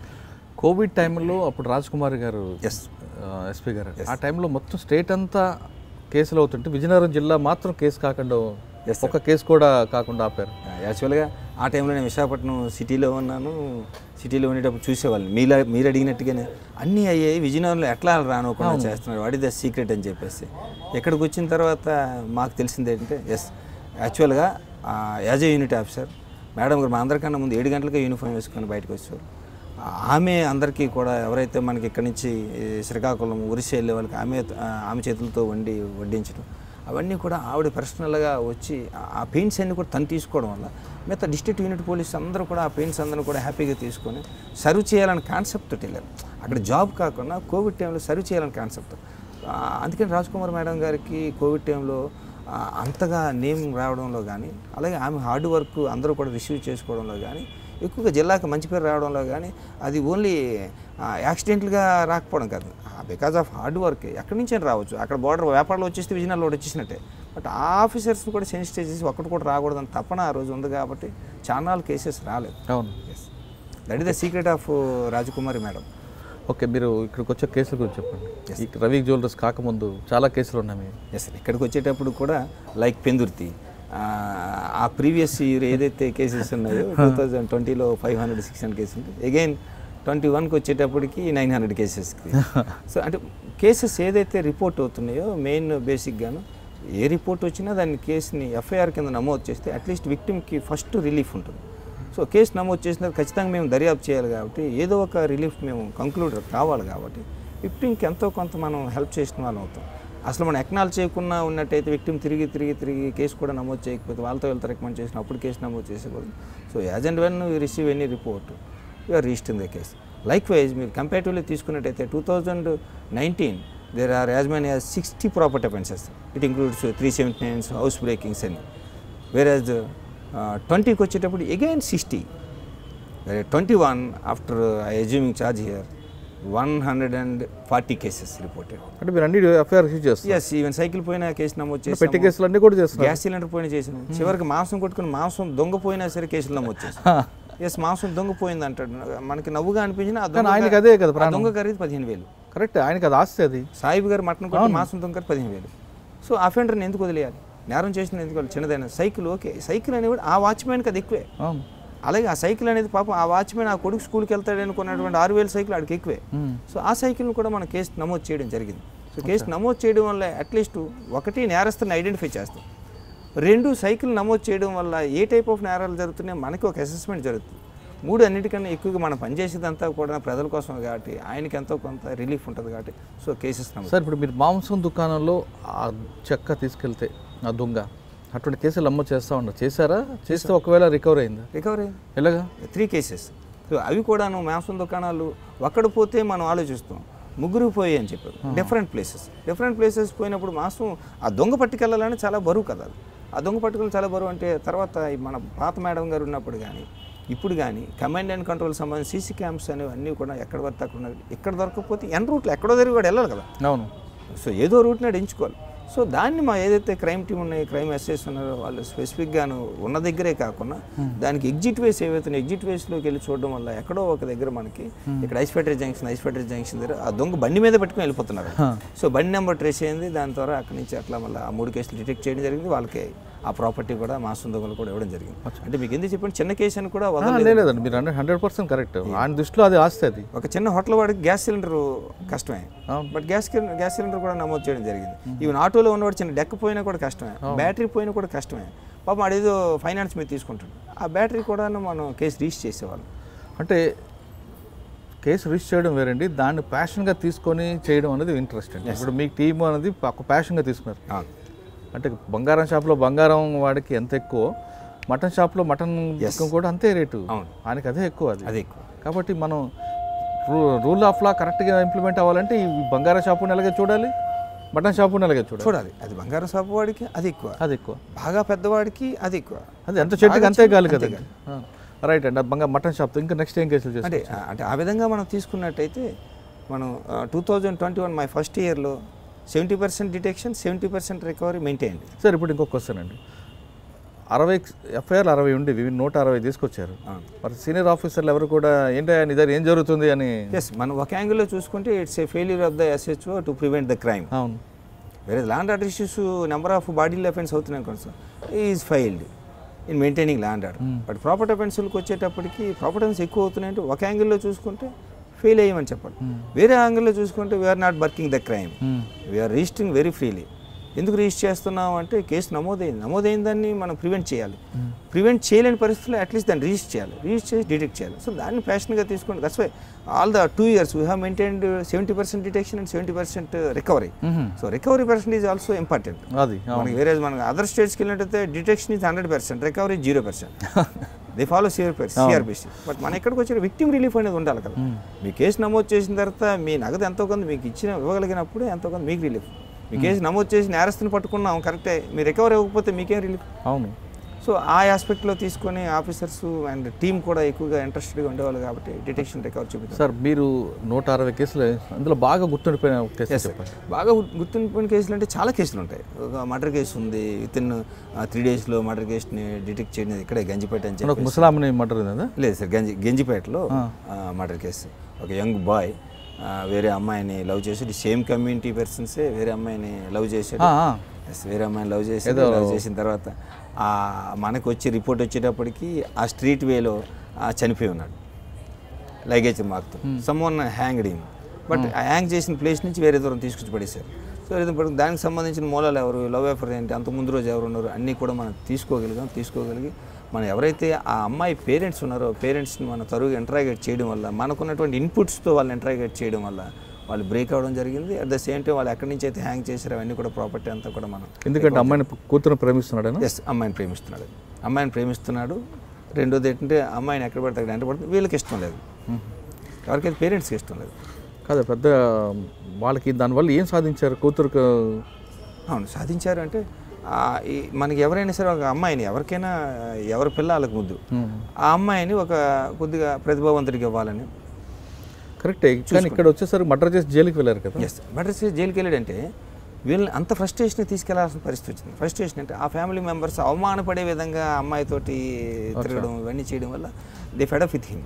కోవిడ్ టైంలో అప్పుడు రాజ్కుమార్ గారు ఎస్పీ గారు, ఆ టైంలో మొత్తం స్టేట్ అంతా కేసులు అవుతుంటే విజయనగరం జిల్లా మాత్రం కేసు కాకుండా, ఒక్క కేసు కూడా కాకుండా ఆపారు. యాక్చువల్గా ఆ టైంలో నేను విశాఖపట్నం సిటీలో ఉన్నాను. సిటీలో ఉండేటప్పుడు చూసేవాళ్ళని మీరు అడిగినట్టుగానే అన్నీ అయ్యాయి, విజయనగరంలో ఎట్లా రానుకోకుండా చేస్తున్నారు, వాట్ ఇస్ ద సీక్రెట్ అని చెప్పేసి. ఇక్కడికి వచ్చిన తర్వాత మాకు తెలిసింది ఏంటంటే యాక్చువల్గా as a unit officer madam గారు మా అందరికన్నా ముందు 7 గంటలకే యూనిఫామ్ వేసుకొని బయటకు వచ్చేవారు. ఆమె అందరికీ కూడా ఎవరైతే మనకి ఇక్కడి నుంచి శ్రీకాకుళం, ఒరిస్సా వెళ్ళే వాళ్ళకి ఆమె చేతులతో వడ్డించడం, అవన్నీ కూడా ఆవిడ పర్సనల్గా వచ్చి ఆ పెయిన్స్ అన్నీ కూడా తను తీసుకోవడం వల్ల మిగతా డిస్ట్రిక్ట్ యూనిట్ పోలీస్ అందరూ కూడా ఆ పెయిన్స్ అందరూ కూడా హ్యాపీగా తీసుకొని సర్వ్ చేయాలని కాన్సెప్ట్ తోటి వెళ్ళారు. అక్కడ జాబ్ కాకుండా కోవిడ్ టైంలో సర్వ్ చేయాలని కాన్సెప్ట్. అందుకని రాజ్ కుమార్ మేడం గారికి కోవిడ్ టైంలో అంతగా నేమ్ రావడంలో కానీ, అలాగే ఆమె హార్డ్ వర్క్ అందరూ కూడా రిసీవ్ చేసుకోవడంలో కానీ, ఎక్కువగా జిల్లాకు మంచి పేరు రావడంలో కానీ, అది ఓన్లీ యాక్సిడెంట్గా రాకపోవడం కాదు, బికాజ్ ఆఫ్ హార్డ్ వర్క్ ఎక్కడి నుంచి రావచ్చు. అక్కడ బార్డర్ వ్యాపారంలో వచ్చేస్తే విజయనగరంలో వచ్చేసినట్టే. బట్ ఆ ఆఫీసర్స్ని కూడా సెన్సిటైజ్ చేసి ఒక్కటి కూడా రాకూడదని తప్పన ఆ రోజు ఉంది కాబట్టి చాలా కేసెస్ రాలేదు. అవును, that is the secret of Rajakumari madam. Okay, మీరు ఇక్కడికి వచ్చే కేసుల గురించి చెప్పండి. ఈ రవి జ్యువెలర్స్ కాకముందు చాలా కేసులు ఉన్నాయి మీరు. ఎస్ సార్, ఇక్కడికి వచ్చేటప్పుడు కూడా లైక్ పెందుర్తి, ఆ ప్రీవియస్ ఇయర్ ఏదైతే కేసెస్ ఉన్నాయో 2020లో 500-600 కేసులు ఉంటాయి. అగైన్ 21కి వచ్చేటప్పటికి 900 కేసెస్కి. సో అంటే కేసెస్ ఏదైతే రిపోర్ట్ అవుతున్నాయో మెయిన్ బేసిక్గాను ఏ రిపోర్ట్ వచ్చినా దాన్ని కేసుని ఎఫ్ఐఆర్ కింద నమోదు చేస్తే అట్లీస్ట్ విక్టిమ్కి ఫస్ట్ రిలీఫ్ ఉంటుంది. సో కేసు నమోదు చేసిన ఖచ్చితంగా మేము దర్యాప్తు చేయాలి కాబట్టి ఏదో ఒక రిలీఫ్ మేము కంక్లూడ్ కావాలి కాబట్టి విక్టిమ్కి ఎంతో కొంత మనం హెల్ప్ చేసిన వాళ్ళం అవుతాం. అసలు మనం ఎక్నాల్ చేయకుండా ఉన్నట్టయితే విక్టిమ్ తిరిగి కేసు కూడా నమోదు చేయకపోతే వాళ్ళతో వెళ్తే రికమెండ్ చేసిన అప్పుడు కేసు నమోదు చేసేకూడదు. So as and when you receive any report you're registering the case. Likewise మీరు కంపేరిటివ్లీ తీసుకున్నట్టయితే 2019 there are as many as 60 property offences. It includes 379 house breakings and whereas 20కి వచ్చేటప్పుడు again 60. 21 after assuming charge here 140 cases reported. అంటే మీరు అన్ని ఎఫ్ఐఆర్ రిసీవ్ చేస్తారు? ఎస్, ఈవెన్ సైకిల్ పోయిన కేసు నమోదు చేసి పెట్టి కేసులు అన్నీ కూడా చేస్తారు. గ్యాస్ సిలిండర్ పోయిన చేసిన చివరికి మాంసం కొట్టుకుని మాంసం దొంగపోయినా సరే కేసులు నమోదు చేసి ఎస్ మాంసం దొంగపోయింది అంటాడు. మనకి నవ్వుగా అనిపించిన ఆయనకి అదే కదా దొంగ ఖరీదు 15,000. కరెక్ట్, ఆయనకి అది ఆస్తి. అది సాయిబు గారు మటన్ కొట్టి మాంసం దొంగ 15,000. సో అఫెండర్ని ఎందుకు వదిలేయాలి? నేరం చేసిన ఎందుకు చిన్నదైనా సైకిల్ ఓకే, సైకిల్ అనేవాడు ఆ వాచ్మెన్కి అది ఎక్కువే. అలాగే ఆ సైకిల్ అనేది పాపం ఆ వాచ్మెన్ ఆ కొడుకు స్కూల్కి వెళ్తాడు అనుకున్నటువంటి 6,000 సైకిల్ ఆడికి ఎక్కువే. సో ఆ సైకిల్ని కూడా మనం కేసు నమోదు చేయడం జరిగింది. సో కేసు నమోదు చేయడం వల్ల అట్లీస్ట్ ఒకటి నేరస్తుని ఐడెంటిఫై చేస్తాం, 2 సైకిల్ నమోదు చేయడం వల్ల ఏ టైప్ ఆఫ్ నేరాలు జరుగుతున్నాయో మనకి ఒక అసెస్మెంట్ జరుగుతుంది. 3 అన్నిటికన్నా ఎక్కువగా మనం పనిచేసేదంతా కూడా ప్రజల కోసం కాబట్టి ఆయనకి ఎంతో కొంత రిలీఫ్ ఉంటుంది కాబట్టి సో కేసెస్ నమోదు. సార్, ఇప్పుడు మీరు మాంసం దుకాణంలో ఆ చెక్క తీసుకెళ్తే ఆ దొంగ అటువంటి కేసులు నమోదు చేస్తూ ఉన్నారు, చేశారా? చేస్తే ఒకవేళ రికవర్ అయిందా? రికవర్ అయింది. ఎలాగా? 3 కేసెస్. సో అవి కూడాను మాంసం దుకాణాలు ఒక్కడ పోతే మనం ఆలోచిస్తాం, 3 పోయి అని చెప్పారు. డిఫరెంట్ ప్లేసెస్ పోయినప్పుడు మాంసం ఆ దొంగ పట్టుకెళ్ళాలని చాలా బరువు కదా. ఆ దొంగ పట్టుకెళ్ళి చాలా బరువు అంటే తర్వాత మన పాత మేడం గారు ఉన్నప్పుడు కానీ ఇప్పుడు కానీ కమాండ్ అండ్ కంట్రోల్ సంబంధించి సీసీ క్యామ్స్ అనేవి అన్నీ కూడా ఎక్కడ పడితే అక్కడ ఉన్నాయి. ఎక్కడ దొరకకపోతే రూట్లో ఎక్కడో జరిగి కూడా వెళ్ళాలి కదా. అవును. సో ఏదో రూట్ నాడు ఎంచుకోవాలి. సో దాన్ని మా ఏదైతే క్రైమ్ టీమ్ ఉన్నాయి, క్రైమ్ ఎస్ఐస్ ఉన్నారో వాళ్ళు స్పెసిఫిక్గాను ఉన్న దగ్గరే కాకుండా దానికి ఎగ్జిట్ వేస్ ఏవైతే ఎగ్జిట్ వేస్లోకి వెళ్ళి చూడడం వల్ల ఎక్కడో ఒక దగ్గర మనకి ఇక్కడ ఐస్ ఫ్యాక్టరీ జంక్షన్ దగ్గర ఆ దొంగ బండి మీద పెట్టుకుని వెళ్ళిపోతున్నారు. సో బండి నెంబర్ ట్రేస్ అయింది, దాని ద్వారా అక్కడి నుంచి అట్లా మళ్ళీ ఆ 3 కేసులు డిటెక్ట్ చేయడం జరిగింది. వాళ్ళకి ఆ ప్రాపర్టీ కూడా మాంసం దొంగలు కూడా ఇవ్వడం జరిగింది. అంటే మీకు ఎందుకు చెప్పండి, చిన్న కేసు అని కూడా వదలలేదండి. మీరు 100% కరెక్ట్. ఆయన దృష్టిలో అది ఆస్తి. అది ఒక చిన్న హోటల్ వాడికి గ్యాస్ సిలిండర్ కష్టమే, బట్ గ్యాస్ సిలిండర్ కూడా నమోదు చేయడం జరిగింది. ఈవెన్ ఆటోలో ఉన్నవాడు చిన్న డెక్ పోయినా కూడా కష్టమే, బ్యాటరీ పోయినా కూడా కష్టమే. పాపం అదేదో ఫైనాన్స్ మీద తీసుకుంటాడు, ఆ బ్యాటరీ కూడా మనం కేసు రిజిస్టర్ చేసేవాళ్ళం. అంటే కేసు రిజిస్టర్ చేయడం వేరండి, దాన్ని ప్యాషన్గా తీసుకొని చేయడం అనేది ఇంట్రెస్ట్ అండి. ఇప్పుడు మీ టీం అనేది ఒక ప్యాషన్గా తీసుకున్నారు. అంటే బంగారం షాప్లో బంగారం వాడికి ఎంత ఎక్కువ, మటన్ షాప్లో మటన్ కూడా అంతే రేటు, ఆయనకి అదే ఎక్కువ. అది ఎక్కువ కాబట్టి మనం రూల్ ఆఫ్ లా కరెక్ట్గా ఇంప్లిమెంట్ అవ్వాలంటే ఈ బంగారం షాపుని ఎలాగే చూడాలి, మటన్ షాపుని ఎలాగే చూడాలి. అది బంగారం షాపు వాడికి అది ఎక్కువ, బాగా పెద్దవాడికి అది ఎక్కువ. అది ఎంత చెట్టుకి అంతే కాదు కదా. రైట్ అండి. మటన్ షాప్తో ఇంకా నెక్స్ట్ ఏం కేసులు అంటే ఆ విధంగా మనం తీసుకున్నట్టయితే మనం 2021 మై ఫస్ట్ ఇయర్లో 70% డిటెక్షన్, 70% రికవరీ మెయింటైన్. సార్, ఇప్పుడు ఇంకొక క్వశ్చన్ అండి. 60 ఎఫ్ఐఆర్ 60 ఉండి 160 తీసుకొచ్చారు. మరి సీనియర్ ఆఫీసర్లు ఎవరు కూడా ఏంటి నీ దగ్గర ఏం జరుగుతుంది అని? ఎస్, మనం ఒక యాంగిల్లో చూసుకుంటే it's a failure of the SHO to prevent the crime. అవును. వేరే law and order issues number of body offence అవుతున్నాయి కొంచెం is failed in maintaining law and order. But property అఫెన్స్లకు వచ్చేటప్పటికి ప్రాపర్టీ అఫెన్స్ ఎక్కువ అవుతున్నాయంటే ఒక యాంగిల్లో చూసుకుంటే ఫెయిల్ అయ్యామని చెప్పాలి. వేరే యాంగిల్లో చూసుకుంటే we are not working the crime, we are registering very freely. ఎందుకు రిజిస్టర్ చేస్తున్నాం అంటే కేసు నమోదైన దాన్ని మనం ప్రివెంట్ చేయాలి. ప్రివెంట్ చేయలేని పరిస్థితుల్లో అట్లీస్ట్ దాన్ని రిజిస్టర్ చేసి డిటెక్ట్ చేయాలి. సో దాన్ని ప్యాషన్గా తీసుకోండి. That's why all the 2 years we have maintained 70% detection and 70% recovery. So recovery percent is also important. మనకి వేరే మనకి అదర్ స్టేట్స్కి వెళ్ళినట్టయితే detection is 100%, recovery 0%. They follow CrPC. But మన ఎక్కడికి వచ్చే విక్టిమ్ రిలీఫ్ అనేది ఉండాలి కదా. మీ కేసు నమోదు చేసిన తర్వాత మీ నగదు ఎంతో కొంత మీకు ఇవ్వగలిగినప్పుడు ఎంతో కొంత మీకు రిలీఫ్. మీ కేసు నమోదు చేసి నేరస్తుని పట్టుకున్నాం కరెక్టే, మీరు రికవరీ ఇవ్వకపోతే మీకేం రిలీఫ్? అవును. సో ఆ ఆస్పెక్ట్లో తీసుకొని ఆఫీసర్స్ అండ్ టీమ్ కూడా ఎక్కువగా ఇంట్రెస్టెడ్గా ఉండేవాళ్ళు కాబట్టి డిటెక్షన్ రికవరీ చూపిస్తారు. సార్ మీరు 160 కేసులు, అందులో బాగా గుర్తుండిపోయిన కేసు చెప్పండి. బాగా గుర్తుండిపోయిన కేసులు అంటే చాలా కేసులు ఉంటాయి. ఒక మర్డర్ కేసు ఉంది, వితిన్ 3 daysలో మర్డర్ కేసుని డిటెక్ట్ చేయడం ఇక్కడే గంజిపేట అని చెప్పి. ముసలాంని మర్డర్ లేదు సార్, గంజిపేటలో మర్డర్ కేసు. ఒక యంగ్ బాయ్ వేరే అమ్మాయిని లవ్ చేసి, సేమ్ కమ్యూనిటీ పర్సన్సే వేరే అమ్మాయిని లవ్ చేశాడు. వేరే అమ్మాయిని లవ్ చేసిన తర్వాత మనకు వచ్చి రిపోర్ట్ వచ్చేటప్పటికి ఆ స్ట్రీట్ వేలో చనిపోయి ఉన్నాడు లగేజ్ మార్క్తో. Someone hanged him. But hang చేసిన ప్లేస్ నుంచి వేరే దూరం తీసుకొచ్చి పడేశారు. సో దానికి సంబంధించిన మూలాలు ఎవరు, లవ్ ఎఫర్ ఏంటి, అంత ముందు రోజు ఎవరు ఉన్నారు, అన్నీ కూడా మనం తీసుకోగలిగి మనం ఎవరైతే ఆ అమ్మాయి పేరెంట్స్ ఉన్నారో పేరెంట్స్ని మనం తరువుగా ఇంటరాగేట్ చేయడం వల్ల, మనకున్నటువంటి ఇన్పుట్స్తో వాళ్ళని ఇంటరాగేట్ చేయడం వల్ల వాళ్ళు బ్రేక్ అవ్వడం జరిగింది. అట్ ద సేమ్ టైం వాళ్ళు ఎక్కడి నుంచి అయితే హ్యాంగ్ చేశారో అవన్నీ కూడా ప్రాపర్టీ అంతా కూడా మనం. ఎందుకంటే అమ్మాయిని కూతురు ప్రేమిస్తున్నాడు. ఎస్, అమ్మాయిని ప్రేమిస్తున్నాడు. రెండోది ఏంటంటే అమ్మాయిని ఎక్కడ పడితే అక్కడ ఎంటర్ పడుతుంది. వీళ్ళకి ఇష్టం లేదు, ఎవరికైతే పేరెంట్స్కి ఇష్టం లేదు కదా. పెద్ద వాళ్ళకి దానివల్ల ఏం సాధించారు కూతురుకు? అవును, సాధించారు అంటే మనకి ఎవరైనా సరే ఒక అమ్మాయిని, ఎవరికైనా ఎవరి పిల్ల వాళ్ళకి ముద్దు, ఆ అమ్మాయిని ఒక కొద్దిగా ప్రతిభావంతుడికి ఇవ్వాలని. కరెక్టే. కానీ ఇక్కడ వచ్చేసరికి మర్డర్ చేసి జైలుకి వెళ్ళారు కదా. ఎస్, మర్డర్ చేసి జైలుకి వెళ్ళాడంటే వీళ్ళని అంత ఫ్రస్ట్రేషన్ తీసుకెళ్లాల్సిన పరిస్థితి వచ్చింది. ఫ్రస్ట్రేషన్ అంటే ఆ ఫ్యామిలీ మెంబర్స్ అవమానపడే విధంగా అమ్మాయితోటి తిరగడం ఇవన్నీ చేయడం వల్ల they fed up with him.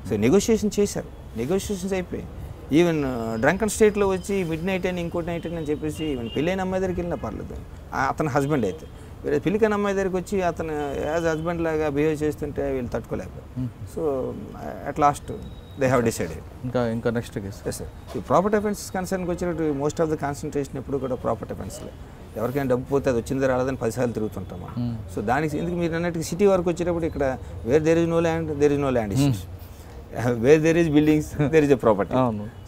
So negotiation చేశారు, నెగోషియేషన్స్ అయిపోయి ఈవెన్ డ్రంకన్ స్టేట్లో వచ్చి మిడ్ నైట్ అని ఇంకోటి నైట్ అని చెప్పేసి ఈవెన్ పెళ్ళైన అమ్మాయి దగ్గరికి వెళ్ళినా పర్లేదు, అతను హస్బెండ్ అయితే. వేరే పెళ్ళికైన అమ్మాయి దగ్గరికి వచ్చి అతను యాజ్ హస్బెండ్ లాగా బిహేవ్ చేస్తుంటే వీళ్ళు తట్టుకోలేకపోయారు. So at last they have decided. ఇంకా నెక్స్ట్ కేసు. ఎస్ సార్, ఈ ప్రాపర్టీ అఫెన్సెస్ కన్సర్న్కి వచ్చినట్టు మోస్ట్ ఆఫ్ ద కాన్సన్ట్రేషన్ ఎప్పుడు కూడా ప్రాపర్టీ అఫెన్స్లే. ఎవరికైనా డబ్బు పోతే అది వచ్చిందో రాలేదని 10 సార్లు తిరుగుతుంటాం. సో దానికి ఎందుకు మీరు అన్నట్టు సిటీ వరకు వచ్చేటప్పుడు ఇక్కడ where there is no land issues, where there is buildings there is a property.